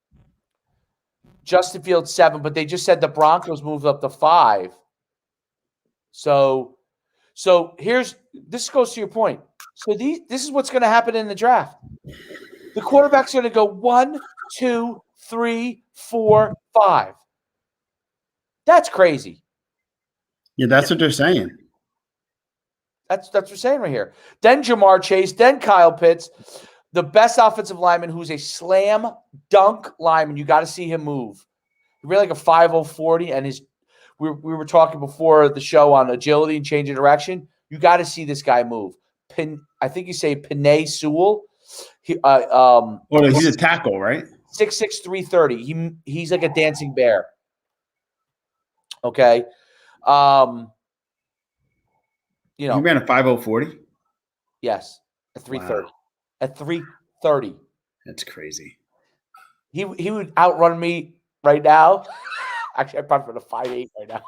Justin Fields, 7. But they just said the Broncos moved up to 5. So this goes to your point. So this is what's going to happen in the draft. The quarterback's going to go 1, 2, 3, 4, 5. That's crazy. Yeah, that's what they're saying. That's what they're saying right here. Then Jamar Chase, then Kyle Pitts, the best offensive lineman who's a slam dunk lineman. You got to see him move. He ran like a 5.040, and we were talking before the show on agility and change of direction. You got to see this guy move. I think you say Penei Sewell. He's a tackle, right? 6'6", 330. He's like a dancing bear. Okay. He ran a 5.040? Yes. At 330. Wow. At 330. That's crazy. He would outrun me right now. Actually, I probably run a 5.8 right now.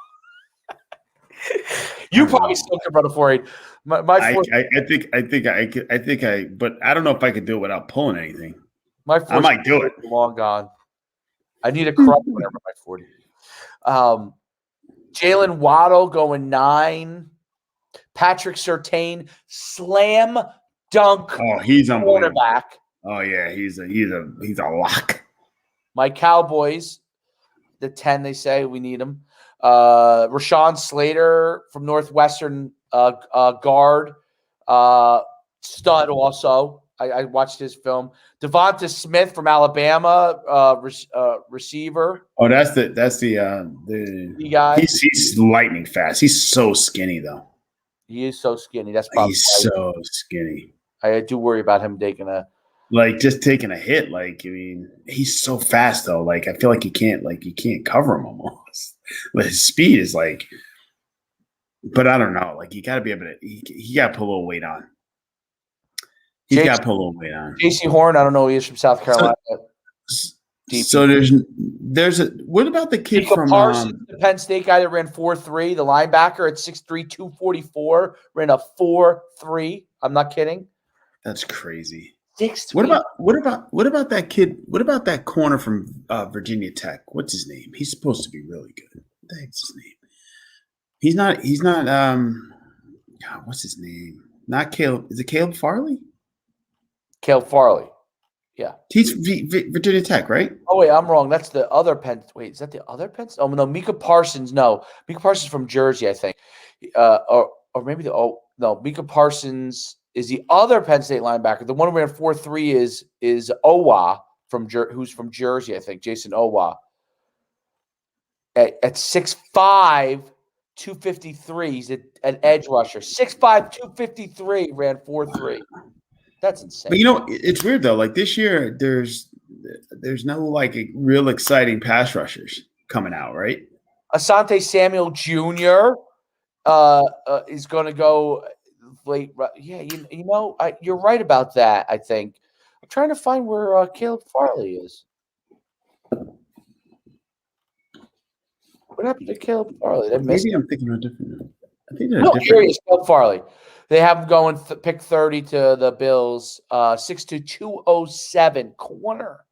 You probably still could run a 4.8. I think but I don't know if I could do it without pulling anything. I might do it. Long gone. I need a crutch whenever my 40. Jalen Waddle going 9. Patrick Surtain, slam dunk. Oh, he's quarterback. Oh yeah, he's a lock. My Cowboys, the 10. They say we need him. Rashawn Slater from Northwestern, guard, stud. Also, I watched his film. Devonta Smith from Alabama, receiver. Oh, that's the guy. He's lightning fast. He's so skinny though. He is so skinny. That's probably so skinny. I do worry about him taking a hit. Like, I mean, he's so fast though. Like, I feel like you can't cover him almost. But his speed is like, but I don't know. Like, you got to be able to. He got to put a little weight on. He's got to put a little weight on. J.C. Horn, I don't know. He is from South Carolina. So there's a. What about the kid from Parsons, the Penn State guy that ran 4.3, the linebacker at 6'3", 244, ran a 4.3. I'm not kidding. That's crazy. 6'3". What about that kid? What about that corner from Virginia Tech? What's his name? He's supposed to be really good. What the heck's his name? He's not. God, what's his name? Not Caleb. Is it Caleb Farley? Caleb Farley. Yeah. He's Virginia Tech, right? Oh, wait, I'm wrong. That's the other Penn. Wait, is that the other Penn? Oh, no, Micah Parsons. No, Micah Parsons from Jersey, I think. Or maybe Micah Parsons is the other Penn State linebacker. The one who ran 4.3 is Owa who's from Jersey, I think. Jason Owa. At 6'5", 253. He's an edge rusher. 6'5", 253, ran 4.3. That's insane. But it's weird though. Like this year, there's no like real exciting pass rushers coming out, right? Asante Samuel Jr. Is going to go late. Yeah, you're right about that. I think I'm trying to find where Caleb Farley is. What happened to Caleb Farley? Maybe I'm thinking of a different. I think they're no, different. here he is, Caleb Farley. They have him going pick 30 to the Bills. 6'2", 207 corner.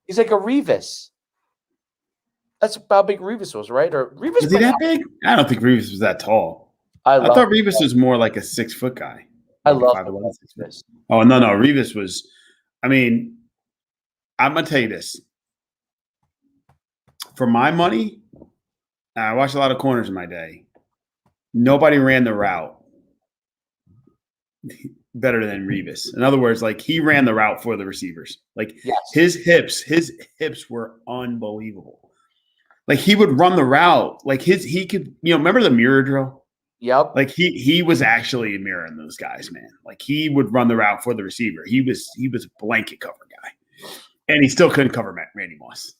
He's like a Revis. That's how big Revis was, right? Or Revis was he that big? I don't think Revis was that tall. I thought Revis was more like a 6 foot guy. I love Revis. Oh no, Revis was. I mean, I'm gonna tell you this. For my money, I watched a lot of corners in my day. Nobody ran the route better than Revis. In other words, like he ran the route for the receivers. Like his hips were unbelievable. Like he would run the route. Like he could, remember the mirror drill? Yep. Like he was actually mirroring those guys, man. Like he would run the route for the receiver. He was a blanket cover guy. And he still couldn't cover Randy Moss.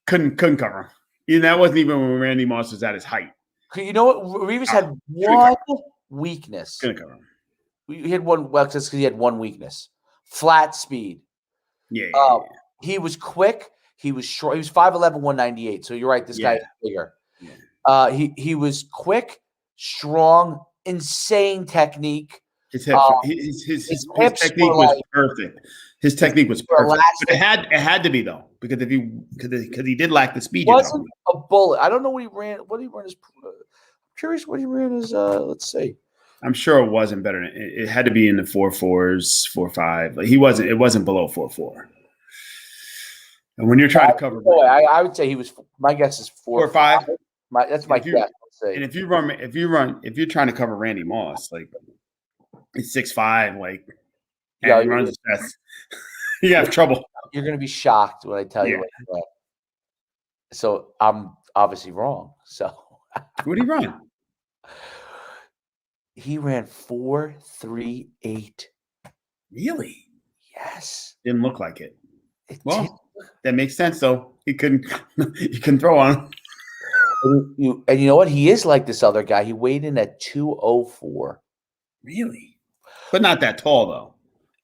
Couldn't cover him. And that wasn't even when Randy Moss was at his height. You know what? Revis had one weakness. Couldn't cover him. He had one. Well, because he had one weakness: flat speed. Yeah. He was quick. He was short. He was 5'11", 198. So you're right. This guy is bigger. Yeah. He was quick, strong, insane technique. His technique was perfect. His technique was perfect. But it had to be though, because he did lack the speed. He wasn't a bullet. I don't know what he ran. I'm curious what he ran his. Let's see. I'm sure it wasn't better. It had to be in the 4.4s, 4.5. Like he wasn't. It wasn't below 4.4. And when you're trying to cover, I would say he was. My guess is 4.5. That's my guess. And if you're trying to cover Randy Moss, like it's 6'5", like he runs as fast, you have trouble. You're going to be shocked when I tell you what. So I'm obviously wrong. So what did he run? He ran 4.38. Really? Yes. Didn't look like it. That makes sense though. He couldn't throw on him. And you know what? He is like this other guy. He weighed in at 204. Really? But not that tall though.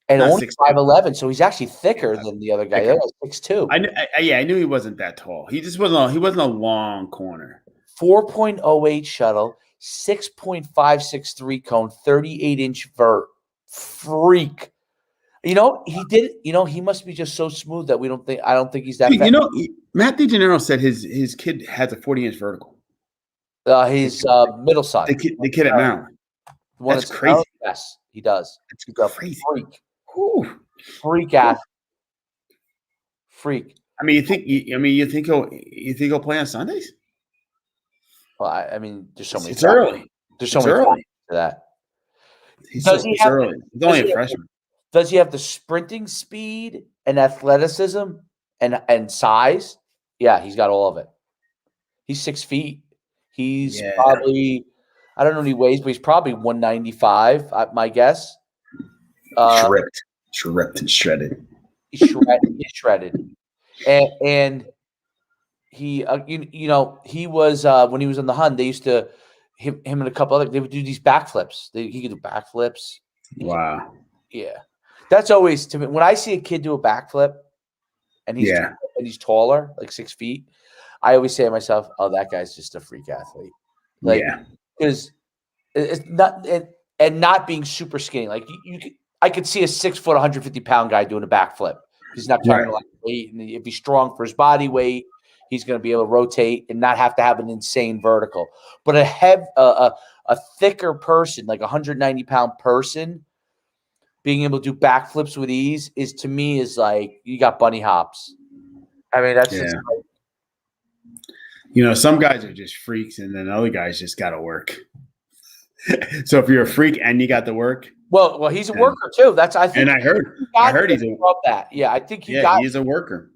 And not only 5'11", so he's actually thicker than the other guy. That was 6'2". I knew he wasn't that tall. He just wasn't a long corner. 4.08 shuttle, 6.563 cone, 38-inch vert. Freak. He did it. He must be just so smooth that I don't think he's that fast. Matt DeGennaro said his kid has a 40-inch vertical. His middle son. The kid at Maryland. That's crazy. Yes, he does. That's crazy. Freak. Ooh. Freak athlete. Freak. I mean, you think he'll play on Sundays? Well, I mean, there's so many. It's early. There's so many early to that. He's early. He's only a freshman. Does he have the sprinting speed and athleticism and size? Yeah, he's got all of it. He's 6 feet. He's probably, I don't know what he weighs, but he's probably 195, my guess. Tripped and shredded. He's shredded. And he, he was, when he was on the Hun, they used to, him and a couple other, they would do these backflips. He could do backflips. Wow. Yeah. That's always, to me, when I see a kid do a backflip and he's taller, like 6 feet, I always say to myself, oh, that guy's just a freak athlete. Because it's not, and not being super skinny. Like I could see a 6 foot, 150-pound guy doing a backflip. He's not carrying a lot of weight. And if he's strong for his body weight, he's going to be able to rotate and not have to have an insane vertical. But a thicker person, like a 190-pound person, being able to do backflips with ease to me is like you got bunny hops. I mean, that's just like, some guys are just freaks, and then other guys just got to work. So if you're a freak and you got to work, well, he's a worker too. I heard he's a that. Yeah, I think he's a worker.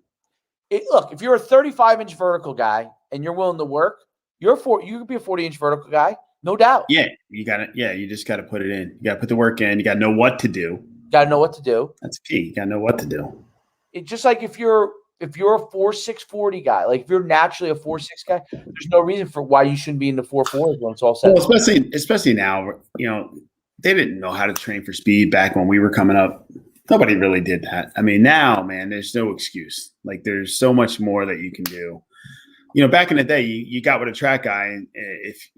Look, if you're a 35-inch vertical guy and you're willing to work, you could be a 40-inch vertical guy. No doubt. Yeah, you got it. Yeah, you just got to put it in. You got to put the work in. You got to know what to do. Got to know what to do. That's key. You got to know what to do. It's just like if you're a 4.6 40 guy, like if you're naturally a 4.6 guy, there's no reason for why you shouldn't be in the 4.4s when it's all set. Well, especially now, they didn't know how to train for speed back when we were coming up. Nobody really did that. I mean, now, man, there's no excuse. Like, there's so much more that you can do. back in the day, you got with a track guy, and if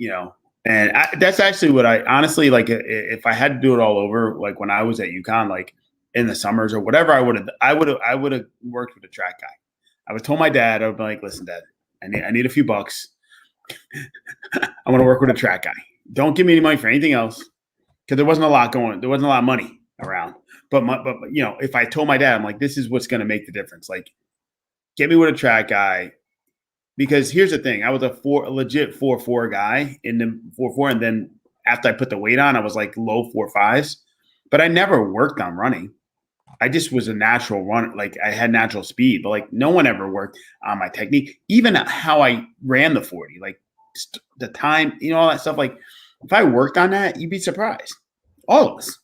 that's actually what I honestly like. If I had to do it all over, like when I was at UConn, like in the summers or whatever, I would have worked with a track guy. I would told my dad, I would be like, listen, Dad, I need a few bucks. I want to work with a track guy. Don't give me any money for anything else, because there wasn't a lot of money around. But if I told my dad, I'm like, this is what's going to make the difference. Like, get me with a track guy. Because here's the thing, I was a legit 4.4 guy in the 4.4, and then after I put the weight on, I was like low 4.5s. But I never worked on running. I just was a natural runner. Like I had natural speed, but like no one ever worked on my technique, even how I ran the 40, like the time, all that stuff. Like if I worked on that, you'd be surprised. All of us.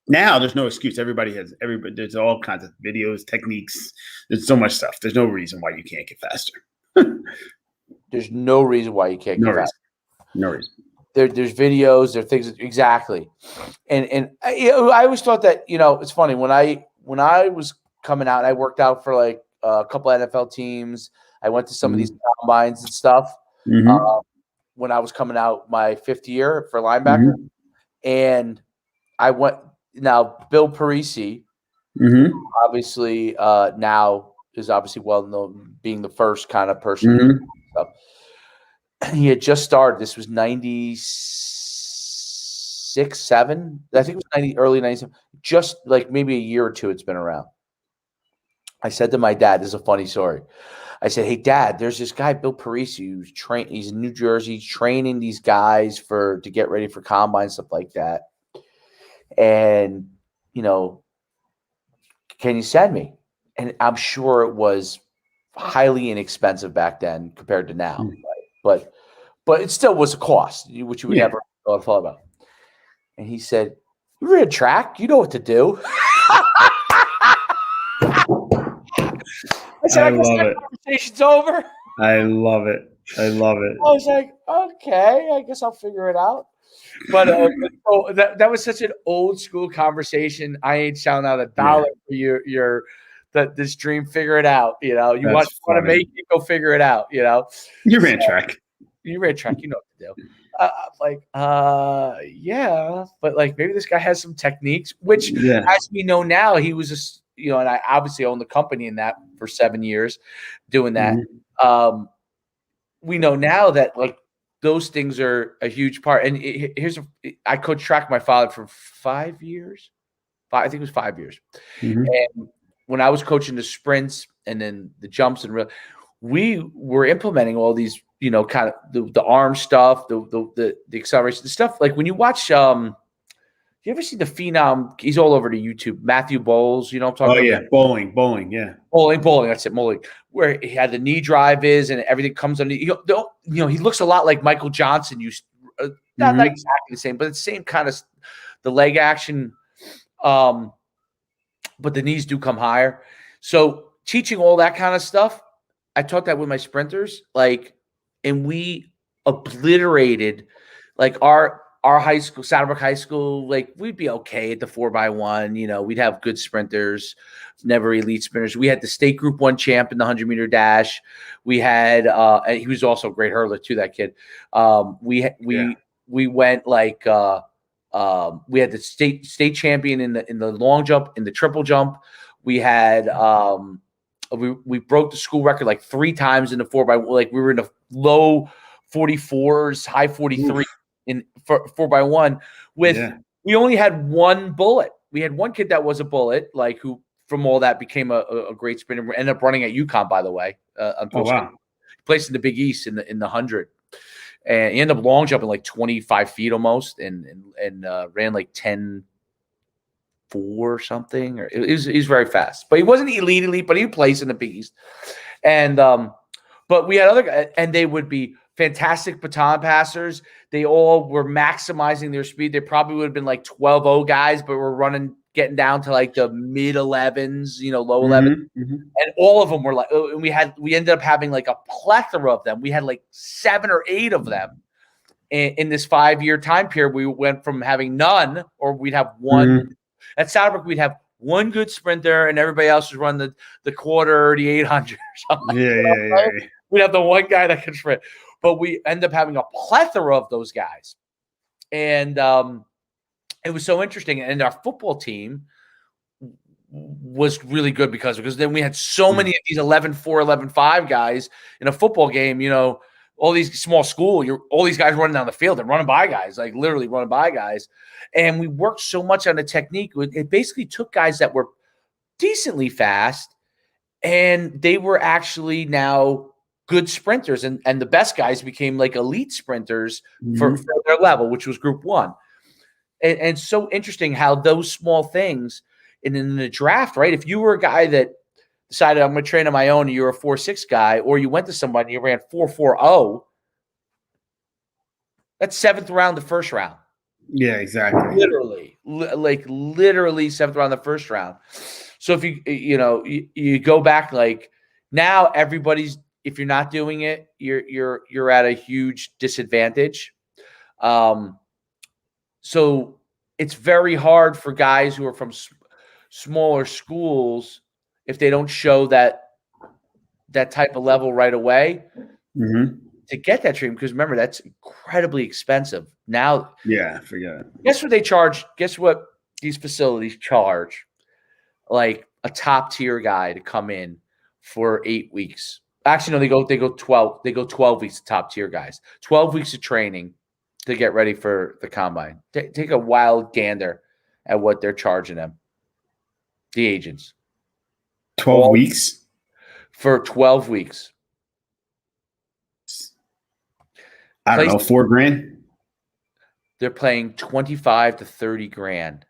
Now there's no excuse. There's all kinds of videos, techniques. There's so much stuff. There's no reason why you can't get faster. There's no reason why you can't get faster. No reason. There's videos, there are things exactly. And I always thought that, it's funny when I was coming out, I worked out for like a couple of NFL teams. I went to some of these combines and stuff. When I was coming out my 5th year for linebacker, and I went. Now Bill Parisi, obviously now is obviously well known being the first kind of person. He had just started. This was 96, 7. I think it was early 97. Just like maybe a year or two it's been around. I said to my dad, this is a funny story. I said, hey, Dad, there's this guy, Bill Parisi, who's he's in New Jersey, training these guys to get ready for combine, stuff like that. And, can you send me? And I'm sure it was highly inexpensive back then compared to now. Right? But it still was a cost, which you would never have thought about. And he said, you ran track, you know what to do. I said, I guess that conversation's over. I love it. I was like, okay, I guess I'll figure it out. But that was such an old school conversation. I ain't shouting out $1 for this dream. Figure it out. You want to make it, go figure it out. You ran track. You ran track. You know what to do. Yeah, but like maybe this guy has some techniques. Which, as we know now, he was and I obviously owned the company in that for 7 years, doing that. We know now that like those things are a huge part. And I coached track my father for 5 years. I think it was 5 years. And when I was coaching the sprints and then the jumps we were implementing all these, kind of the arm stuff, the acceleration, the stuff. Like when you watch, you ever see the Phenom? He's all over the YouTube. Matthew Bowles, I'm talking about? Oh, yeah. Bowling, yeah. Bowling. That's it, bowling. Where he had the knee drive and everything comes under. He looks a lot like Michael Johnson used. Not exactly the same, but it's the same kind of the leg action. But the knees do come higher. So teaching all that kind of stuff, I taught that with my sprinters. And we obliterated our high school, Saddlebrook High School, we'd be okay at the 4x1. We'd have good sprinters, never elite sprinters. We had the state Group 1 champ in the 100-meter dash. We had, he was also a great hurdler too, that kid. We went we had the state champion in the long jump, in the triple jump. We had, we broke the school record 3 times in the 4x1. We were in the low 44s, high 43. In 4x1 we only had one bullet. We had one kid that was a bullet, who from all that became a great sprinter. Ended up running at UConn, by the way. Unfortunately, he placed in the Big East in the 100, and he ended up long jumping 25 feet almost, and ran 10.4 or something. Or he's very fast, but he wasn't elite, but he placed in the Big East. And but we had other guys, and they would be fantastic baton passers. They all were maximizing their speed. They probably would have been 12-0 guys, but were getting down to the mid 11s, low 11s. And all of them were we ended up having a plethora of them. We had 7 or 8 of them in this 5-year time period. We went from having none, or we'd have one. At Saddlebrook, we'd have one good sprinter, and everybody else was running the quarter, the 800 or something. We'd have the one guy that can sprint. But we end up having a plethora of those guys. And it was so interesting. And our football team was really good because then we had so many of these 11-4, 11-5 guys in a football game, all these small school, all these guys running down the field and running by guys, like literally running by guys. And we worked so much on the technique. It basically took guys that were decently fast, and they were actually now good sprinters. And the best guys became like elite sprinters for their level, which was Group 1. And so interesting how those small things, and in the draft, right? If you were a guy that decided I'm going to train on my own, and you're a 4.6 guy, or you went to somebody and you ran 4.40, that's 7th round, the first round. Yeah, exactly. Literally 7th round, the first round. So if you go back, like now everybody's, if you're not doing it, you're at a huge disadvantage. So it's very hard for guys who are from smaller schools, if they don't show that type of level right away, to get that treatment. Because remember, that's incredibly expensive. Now, yeah, forget it. Guess what they charge? Guess what these facilities charge? Like a top tier guy to come in for 8 weeks. Actually, no, they go 12. They go 12 weeks of top tier guys. 12 weeks of training to get ready for the combine. Take a wild gander at what they're charging them. The agents. 12 weeks? For 12 weeks. I don't know, $4,000? They're paying $25,000 to $30,000.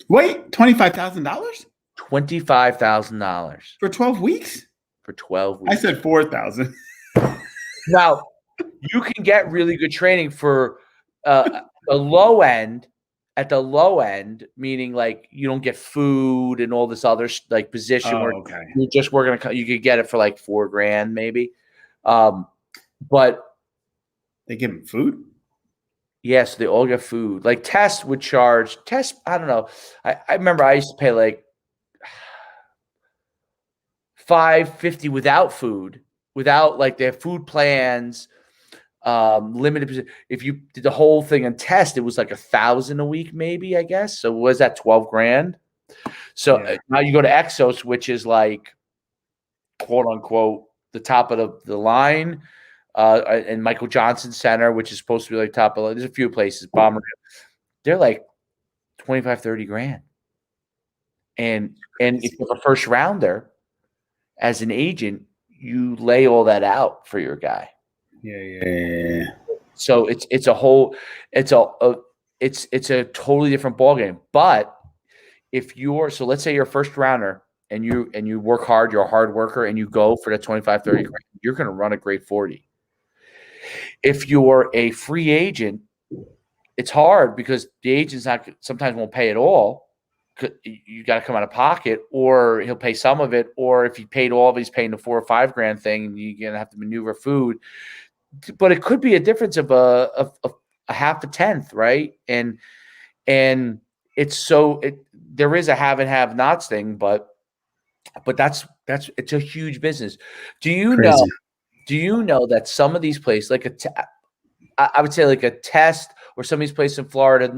Wait, $25,000? $25,000 for 12 weeks? For 12 weeks. I said 4,000. Now, you can get really good training for the low end. At the low end, meaning like you don't get food and all this other like position where you're just working. You could get it for like $4,000 maybe, but they give them food. Yes, they all get food. Like Test would charge. Test, I don't know. I remember I used to pay like $550 without food, without like their food plans. Limited. If you did the whole thing on Test, it was like $1,000 a week, maybe, I guess. So was that $12,000? So now you go to Exos, which is like quote unquote the top of the line, and Michael Johnson Center, which is supposed to be like top of. There's a few places, Bomber. They're like $25,000-$30,000, and if you're a first rounder, as an agent, you lay all that out for your guy. Yeah. So it's a totally different ballgame. But if let's say you're a first rounder and you work hard, you're a hard worker, and you go for the $25,000-$30,000, you're going to run a grade 40. If you're a free agent, it's hard because the agent's sometimes won't pay it all. You got to come out of pocket, or he'll pay some of it, or if he paid all of it, he's paying the $4,000 or $5,000 thing, and you're going to have to maneuver food. But it could be a difference of a half a tenth, right? And it's there is a have and have nots thing, but that's it's a huge business. Do you know that some of these places, like I would say like a Test or some of these places in Florida,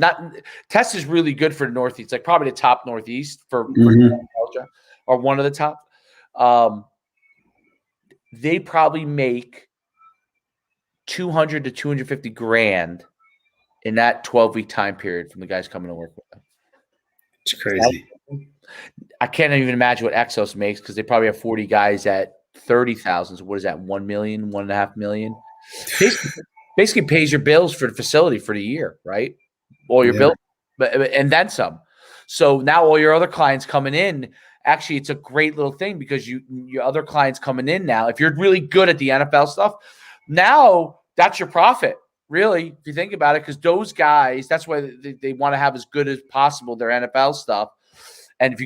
Test is really good for the Northeast, like probably the top Northeast for Georgia, or one of the top. They probably make $200,000 to $250,000 in that 12-week time period from the guys coming to work with them. It's crazy. I can't even imagine what Exos makes, because they probably have 40 guys at $30,000. So what is that? $1 million, $1.5 million? Basically pays your bills for the facility for the year, right? All your bills, and then some. So now all your other clients coming in, actually, it's a great little thing, because your other clients coming in now, if you're really good at the NFL stuff, now that's your profit, really, if you think about it, because those guys, that's why they want to have as good as possible their NFL stuff. And if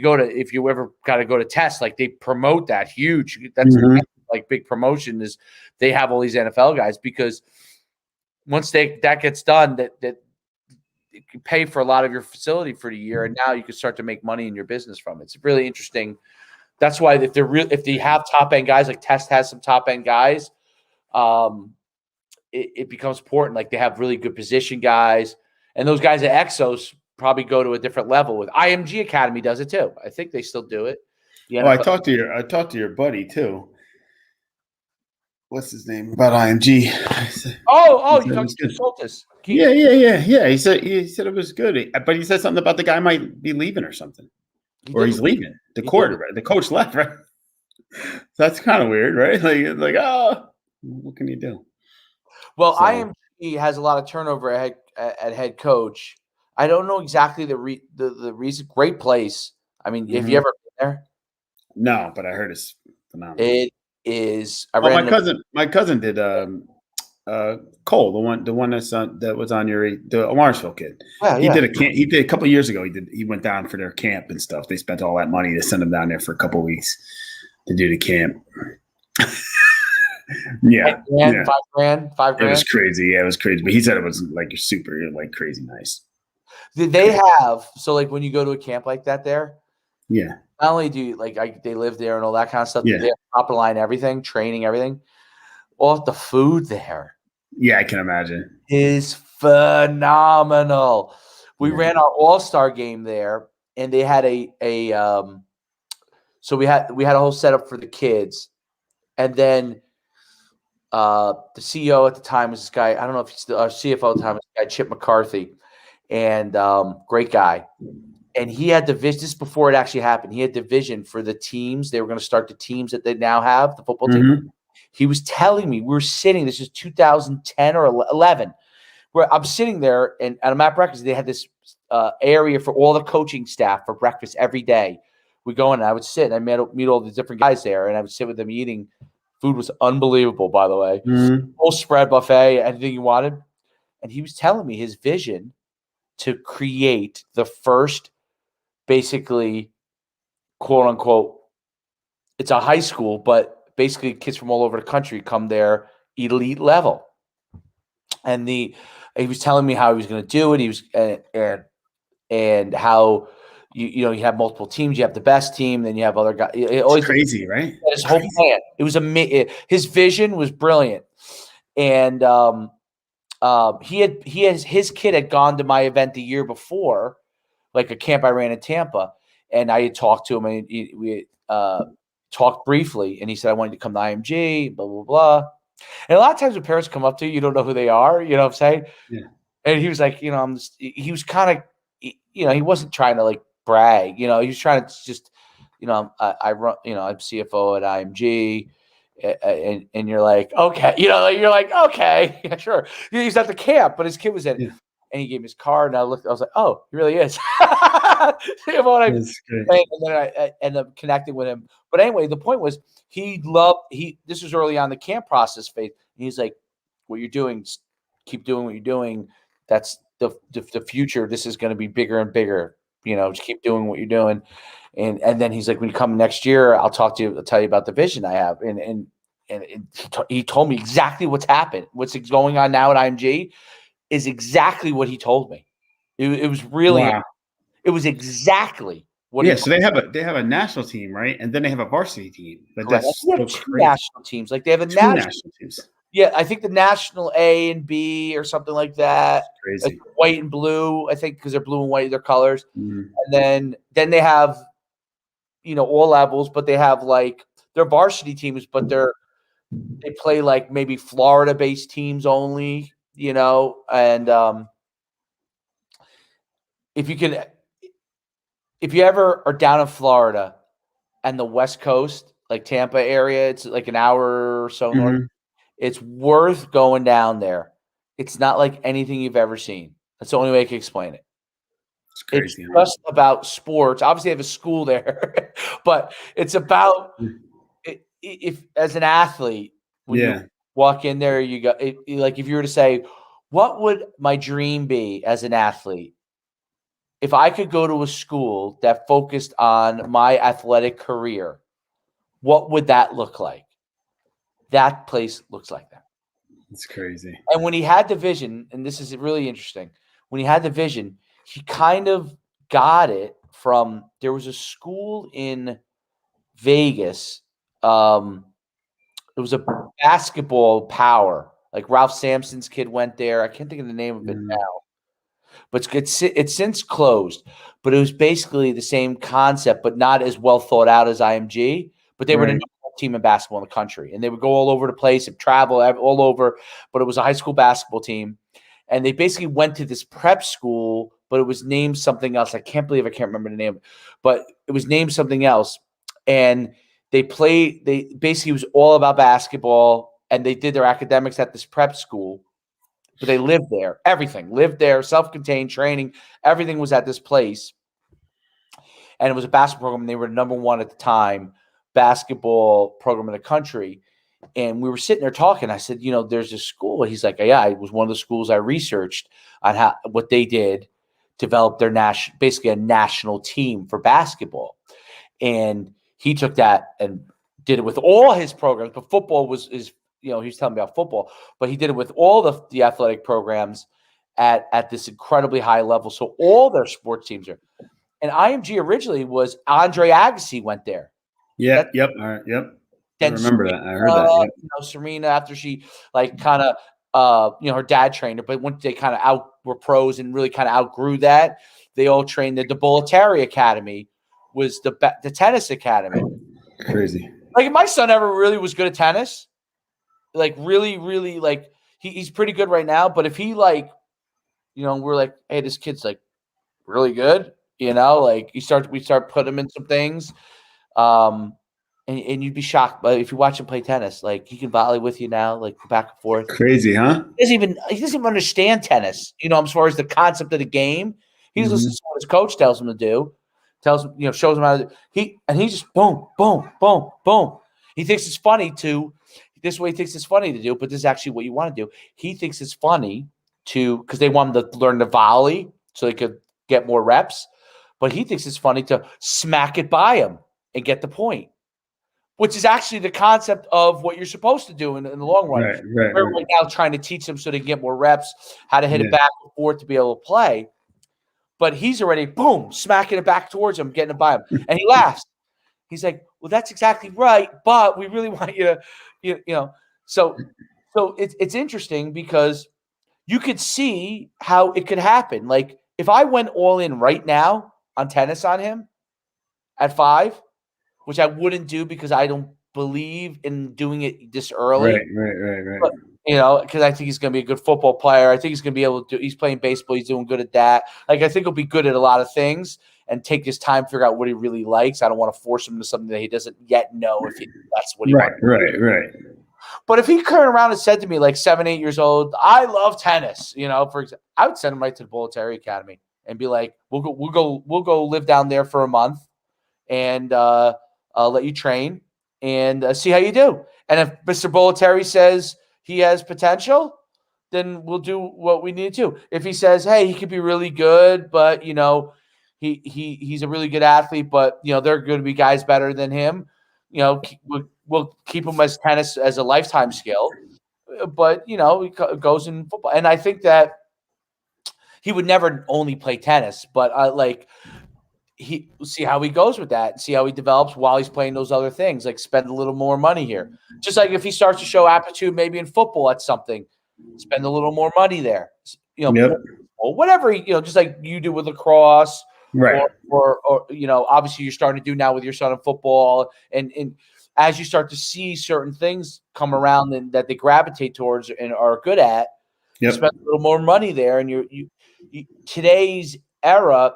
you ever got to go to Test, like they promote that huge. That's like big promotion is they have all these NFL guys, because once that gets done, that it can pay for a lot of your facility for the year, and now you can start to make money in your business from it. It's really interesting. That's why if they have top end guys, like Test has some top end guys, it becomes important. Like they have really good position guys, and those guys at Exos probably go to a different level. With IMG Academy does it too. I think they still do it. Oh, I talked to your buddy too. What's his name about IMG? You talked to Soltis. Yeah. He said it was good, but he said something about the guy might be leaving or something, he's leaving. The quarterback, the coach left, right? That's kind of weird, right? Like, what can you do? Well, IMG has a lot of turnover at head coach. I don't know exactly the reason. Great place. I mean, have you ever been there? No, but I heard it's phenomenal. It is. My cousin did. Cole, the one that was on the Lawrenceville kid. He did a camp. He did a couple of years ago. He went down for their camp and stuff. They spent all that money to send him down there for a couple of weeks to do the camp. $5 grand. It was crazy. Yeah, it was crazy. But he said it was like super, like crazy nice. Did they have when you go to a camp like that there? Yeah. Not only do they live there and all that kind of stuff. Yeah. They have top of the line everything, training, everything. All the food there. Yeah, I can imagine. Is phenomenal. We ran our All-Star game there, and they had so we had a whole setup for the kids, and then the CEO at the time was this guy. I don't know if he's the CFO at the time was this guy Chip McCarthy, and great guy. And he had the vision. This is before it actually happened. He had the vision for the teams. They were going to start the teams that they now have, the football team. He was telling me, we were sitting, this is 2010 or 11, where I'm sitting there and at a Map Breakfast, they had this area for all the coaching staff for breakfast every day. We go in and I would sit and I meet all the different guys there, and I would sit with them eating. Food was unbelievable, by the way. Full spread buffet, anything you wanted. And he was telling me his vision to create the first, basically, quote unquote, it's a high school, but basically kids from all over the country come there elite level. And he was telling me how he was going to do it. He was and how you have multiple teams. You have the best team, then you have other guys. It's crazy, right? His whole plan. It was his vision was brilliant. And his kid had gone to my event the year before, like a camp I ran in Tampa, and I had talked to him, and we talked briefly, and he said I wanted to come to IMG, blah blah blah. And a lot of times when parents come up to you, you don't know who they are. You know what I'm saying? Yeah. And he was like, he was kind of, he wasn't trying to like brag. He was trying to just, I run, I'm CFO at IMG. And you're like, okay, you're like, okay, yeah, sure. He's at the camp, but his kid was in, and he gave me his card, and I was like, oh, he really is. And then I ended up connecting with him. But anyway, the point was this was early on the camp process phase. And he's like, what you're doing, keep doing what you're doing. That's the future. This is going to be bigger and bigger. Just keep doing what you're doing. And then he's like, when you come next year, I'll talk to you. I'll tell you about the vision I have. And he told me exactly what's happened. What's going on now at IMG is exactly what he told me. It was really, it was exactly what. Yeah. So they have a national team, right? And then they have a varsity team. That's they have two national teams. Like they have national teams. Yeah, I think the national A and B or something like that. That's crazy. Like white and blue, I think, because they're blue and white, their colors. And then they have, all levels, but they have like their varsity teams, but they play like maybe Florida-based teams only, and if you ever are down in Florida and the West Coast, like Tampa area, it's like an hour or so north. It's worth going down there. It's not like anything you've ever seen. That's the only way I can explain it. It's crazy. It's just about sports. Obviously, they have a school there, but it's about if as an athlete, when you walk in there, you go like if you were to say, what would my dream be as an athlete? If I could go to a school that focused on my athletic career, what would that look like? That place looks like that. It's crazy. And when he had the vision, and this is really interesting, when he had the vision, he kind of got it from, there was a school in Vegas It was a basketball power. Like Ralph Sampson's kid went there. I can't think of the name of it now. But it's since closed. But it was basically the same concept, but not as well thought out as IMG. But they were the number one team in basketball in the country. And they would go all over the place and travel all over. But it was a high school basketball team. And they basically went to this prep school, but it was named something else. I can't remember the name. But it was named something else. And they basically it was all about basketball. And they did their academics at this prep school. But they lived there. Everything lived there, self-contained training. Everything was at this place. And it was a basketball program. And they were number one at the time basketball program in the country. And we were sitting there talking. I said, there's this school. He's like, yeah, it was one of the schools I researched on what they did, develop their basically a national team for basketball. And he took that and did it with all his programs. But football was he was telling me about football, but he did it with all the athletic programs at this incredibly high level. So all their sports teams are. And IMG originally was Andre Agassi went there. Yep. I remember that. I heard that. Yep. Serena, after she kind of, her dad trained her, but once they kind of were pros and really kind of outgrew that, they all trained at the Bollettieri Academy, was the tennis academy. Crazy. Like if my son ever really was good at tennis, really, he's pretty good right now. But if he we're like, hey, this kid's really good, we start putting him in some things. And you'd be shocked, but if you watch him play tennis, he can volley with you now, back and forth. Crazy, huh? He doesn't even understand tennis, as far as the concept of the game. He just listens to what his coach tells him to do, shows him how to do. He just boom, boom, boom, boom. He thinks it's funny this is what he thinks it's funny to do, but this is actually what you want to do. He thinks it's funny because they want him to learn the volley so they could get more reps, but he thinks it's funny to smack it by him and get the point, which is actually the concept of what you're supposed to do in the long run. We're right now trying to teach them so they can get more reps, how to hit it back and forth to be able to play. But he's already, boom, smacking it back towards him, getting it by him. And he laughs. He's like, well, that's exactly right, but we really want you to, So it's interesting because you could see how it could happen. Like if I went all in right now on tennis on him at 5, which I wouldn't do because I don't believe in doing it this early. Right. But, because I think he's going to be a good football player. I think he's going to be able to he's playing baseball. He's doing good at that. I think he'll be good at a lot of things and take his time, figure out what he really likes. I don't want to force him to something that he doesn't yet know if that's what he wants. Right. But if he turned around and said to me 7, 8 years old, I love tennis, for example, I would send him right to the Bollettieri Academy and be like, we'll go live down there for a month and I'll let you train and see how you do. And if Mr. Bollettieri says he has potential, then we'll do what we need to. If he says, hey, he could be really good, but, he's a really good athlete, but, there are going to be guys better than him, we'll keep him as tennis as a lifetime skill. But, he goes in football. And I think that he would never only play tennis, but he see how he goes with that, see how he develops while he's playing those other things, spend a little more money here. Just like if he starts to show aptitude maybe in football at something, spend a little more money there. Or whatever, just like you do with lacrosse. Right. Or obviously you're starting to do now with your son in football. And as you start to see certain things come around and that they gravitate towards and are good at, spend a little more money there. And you today's era,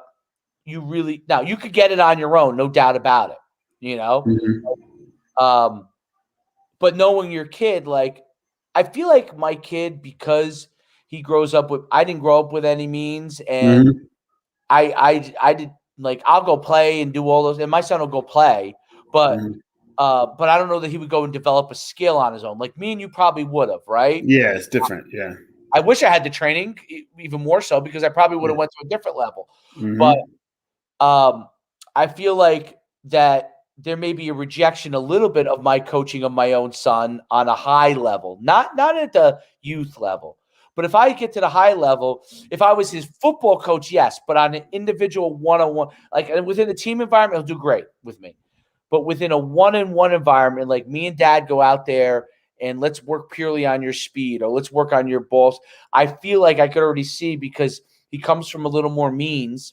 you could get it on your own, no doubt about it, but knowing your kid, I feel like my kid, because he grows up with, I didn't grow up with any means. And I did I'll go play and do all those, and my son will go play, but I don't know that he would go and develop a skill on his own. Like me and you probably would have, right? Yeah, it's different. Yeah. I wish I had the training even more so because I probably would have went to a different level, but I feel like that there may be a rejection a little bit of my coaching of my own son on a high level, not at the youth level. But if I get to the high level, if I was his football coach, yes, but on an individual one-on-one, within the team environment, he'll do great with me. but within a one-on-one environment, like me and Dad go out there and let's work purely on your speed or let's work on your balls. I feel like I could already see, because he comes from a little more means,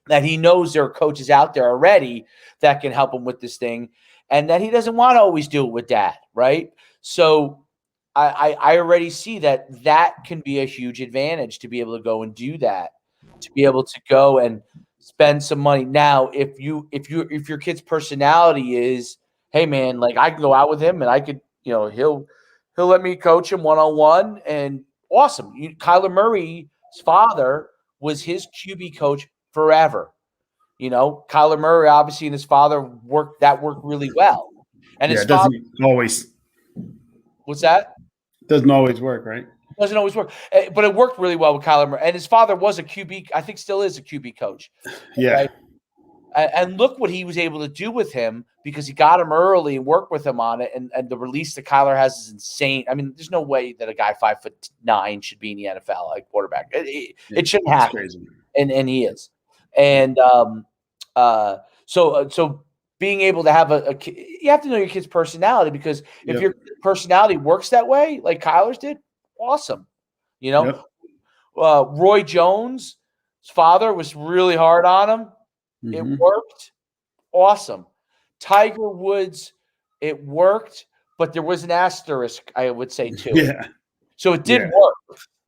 that he knows there are coaches out there already that can help him with this thing, and that he doesn't want to always do it with Dad, right? So I already see that can be a huge advantage to be able to go and do that, to be able to go and spend some money. Now, if your kid's personality is, hey man, like I can go out with him and I could, he'll let me coach him one-on-one, and awesome. Kyler Murray's father was his QB coach forever. Kyler Murray obviously and his father worked really well. And his father always. What's that? Doesn't always work, right? Doesn't always work, but it worked really well with Kyler Murray. And his father was a QB, I think still is a QB coach. Yeah. Right? And look what he was able to do with him, because he got him early and worked with him on it. And the release that Kyler has is insane. I mean, there's no way that a guy 5'9" should be in the NFL like quarterback. It shouldn't happen. Crazy. And he is. And so being able to have you have to know your kid's personality, because if your personality works that way, like Kyler's did, awesome. Roy Jones' father was really hard on him. Mm-hmm. It worked. Awesome. Tiger Woods, it worked, but there was an asterisk, I would say, too. Yeah. So it did work.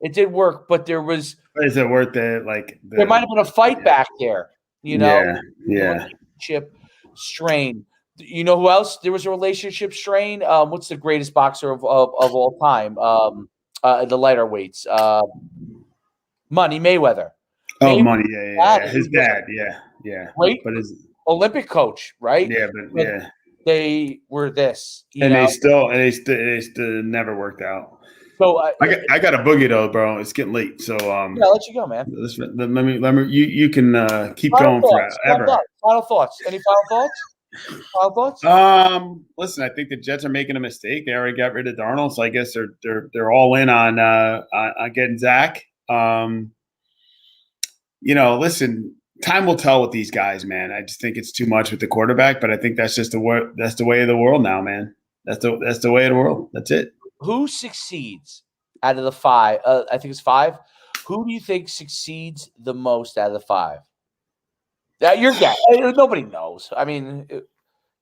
It did work, but there was. Is it worth it? There might have been a fight back there. Yeah. Relationship strain. You know who else? There was a relationship strain. What's the greatest boxer of all time? The lighter weights. Money Mayweather. Money. Yeah. His dad. Yeah. Great. But his Olympic coach, right? Yeah, but they were this. They still never worked out. So I got a boogie though, bro. It's getting late, so I'll let you go, man. Let me. You can keep going forever. Final thoughts. Any final thoughts? Listen, I think the Jets are making a mistake. They already got rid of Darnold, so I guess they're all in on getting Zach. Listen, time will tell with these guys, man. I just think it's too much with the quarterback, but I think that's just the way of the world now, man. That's the way of the world. That's it. Who succeeds out of the five? I think it's five. Who do you think succeeds the most out of the five? Your guess. Nobody knows. I mean,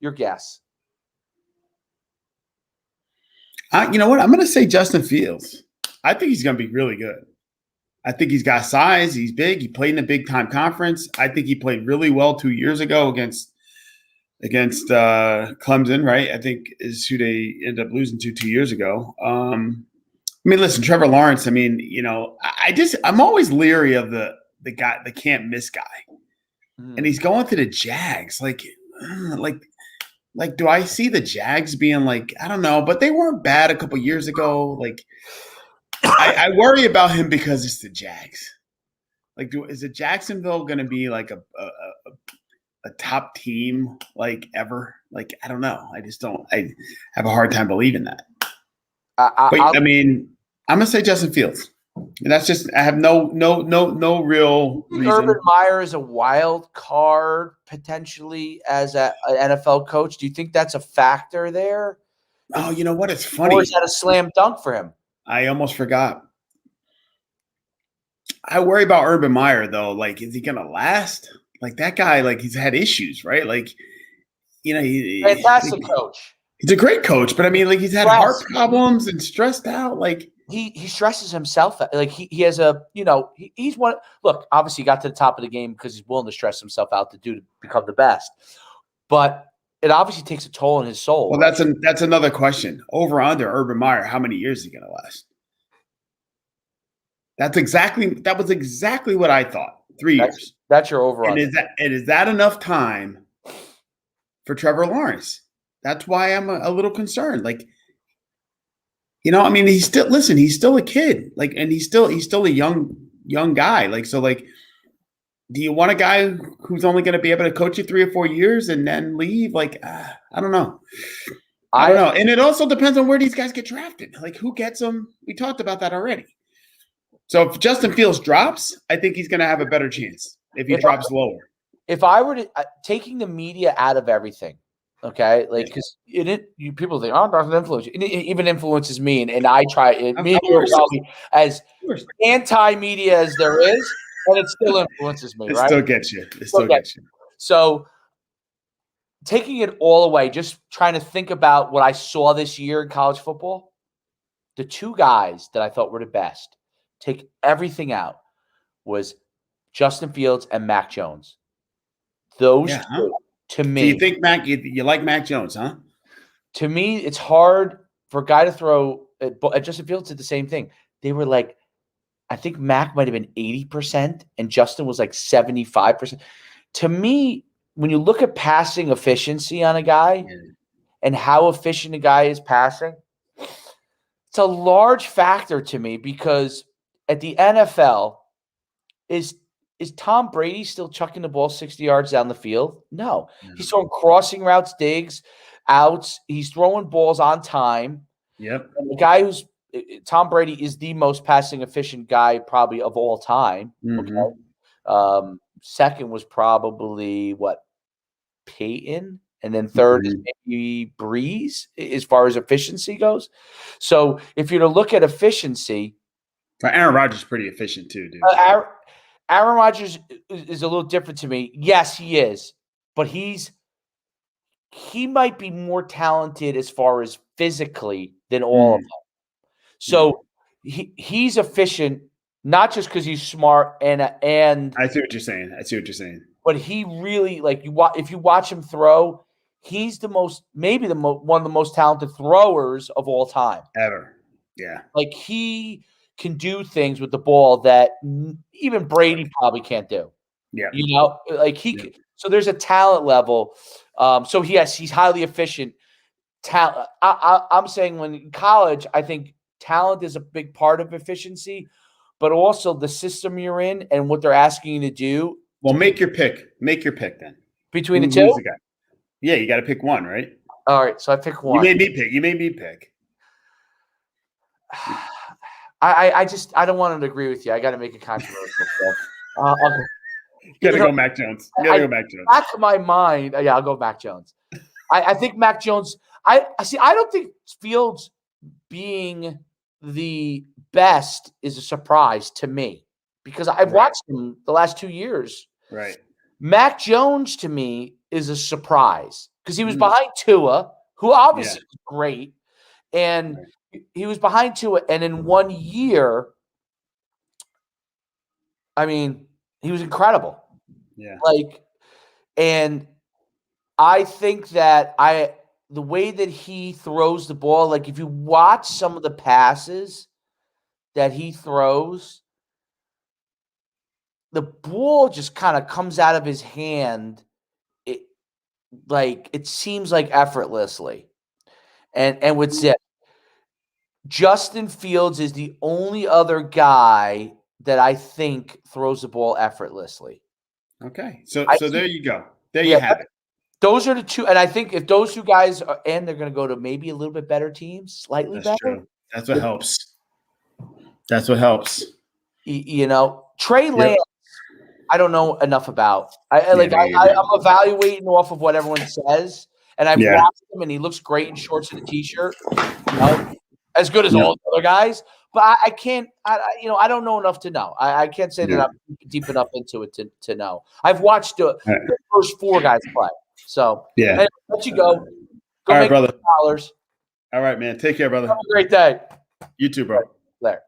your guess. You know what? I'm going to say Justin Fields. I think he's going to be really good. I think he's got size. He's big. He played in a big-time conference. I think he played really well 2 years ago against Clemson, right? I think is who they ended up losing to 2 years ago. Listen, Trevor Lawrence. I'm always leery of the guy, the can't miss guy, and he's going to the Jags. Like, do I see the Jags being like, I don't know, but they weren't bad a couple years ago. Like, I worry about him because it's the Jags. Like, is it Jacksonville going to be like a top team like ever? Like, I don't know. I have a hard time believing that. I'm gonna say Justin Fields. And that's just, I have no real reason. Urban Meyer is a wild card potentially as an NFL coach. Do you think that's a factor there? Oh, you know what? It's funny. Or is that a slam dunk for him? I almost forgot. I worry about Urban Meyer though. Like, is he gonna last? Like, that guy, like, he's had issues, right? Like, fantastic coach. He's a great coach, but he's had heart problems and stressed out. Like, he stresses himself. Like, he has he's one. Look, obviously, he got to the top of the game because he's willing to stress himself out to become the best. But it obviously takes a toll on his soul. Well, right? That's another question. Over under Urban Meyer, how many years is he gonna last? That was exactly what I thought. 3 years. That's your over under. And is that enough time for Trevor Lawrence? That's why I'm a little concerned. Like, he's still a kid. Like, and he's still a young guy. Like, so, like, do you want a guy who's only going to be able to coach you 3 or 4 years and then leave? Like, I don't know. I don't know. And it also depends on where these guys get drafted. Like, who gets them? We talked about that already. So if Justin Fields drops, I think he's going to have a better chance if he drops lower. If I were to taking the media out of everything, Okay, like because people think, oh, it doesn't influence you. It even influences me, and I try. Me and you are probably as anti-media as there is, and it still influences me. It right? Still gets you. It still gets you. So taking it all away, just trying to think about what I saw this year in college football. The two guys that I thought were the best, take everything out, was Justin Fields and Mac Jones. Those two, to me. Do you think you like Mac Jones, huh? To me, it's hard for a guy to throw at Justin Fields did the same thing. They were like, I think Mac might have been 80% and Justin was like 75%. To me, when you look at passing efficiency on a guy and how efficient a guy is passing, it's a large factor to me because at the NFL, is Tom Brady still chucking the ball 60 yards down the field? No. He's throwing crossing routes, digs, outs. He's throwing balls on time. Yep. And the guy Tom Brady is the most passing efficient guy probably of all time. Mm-hmm. Okay. Second was probably Peyton, and then third is maybe Breeze as far as efficiency goes. So if you're to look at efficiency, Aaron Rodgers is pretty efficient too, dude. Aaron Rodgers is a little different to me. Yes, he is, but he might be more talented as far as physically than all of them. So he's efficient, not just because he's smart and I see what you're saying. But he really if you watch him throw, he's maybe one of the most talented throwers of all time ever. Yeah, like he can do things with the ball that even Brady probably can't do. Yeah, So there's a talent level. So yes, he's highly efficient. Talent. I'm saying when in college, I think talent is a big part of efficiency, but also the system you're in and what they're asking you to do. Well, make your pick. Make your pick then. Between the two? The guy? Yeah, you got to pick one, right? All right, so I pick one. You made me pick. I don't want to agree with you. I got to make it controversial. You got to go Mac Jones. Back to my mind, I'll go Mac Jones. I think Mac Jones. I don't think Fields being the best is a surprise to me because I've watched him the last 2 years. Right. Mac Jones to me is a surprise because he was behind Tua, who obviously was great, and he was behind Tua, and in 1 year, I mean, he was incredible. Yeah. And I think that the way that he throws the ball, like if you watch some of the passes that he throws, the ball just kind of comes out of his hand. It seems like effortlessly. And with Zip, Justin Fields is the only other guy that I think throws the ball effortlessly. Okay. So there you go. There you have it. Those are the two. And I think if those two guys they're going to go to maybe a little bit better teams, slightly better. True. That's what helps. Trey Lance, I don't know enough about. I'm evaluating off of what everyone says. And I've watched him, and he looks great in shorts and a T-shirt. As good as all the other guys. But I can't. I don't know enough to know. I can't say that I'm deep enough into it to know. I've watched the first 4 guys play. So anyway, let you go. All right, brother. $. All right, man. Take care, brother. Have a great day. You too, bro. There.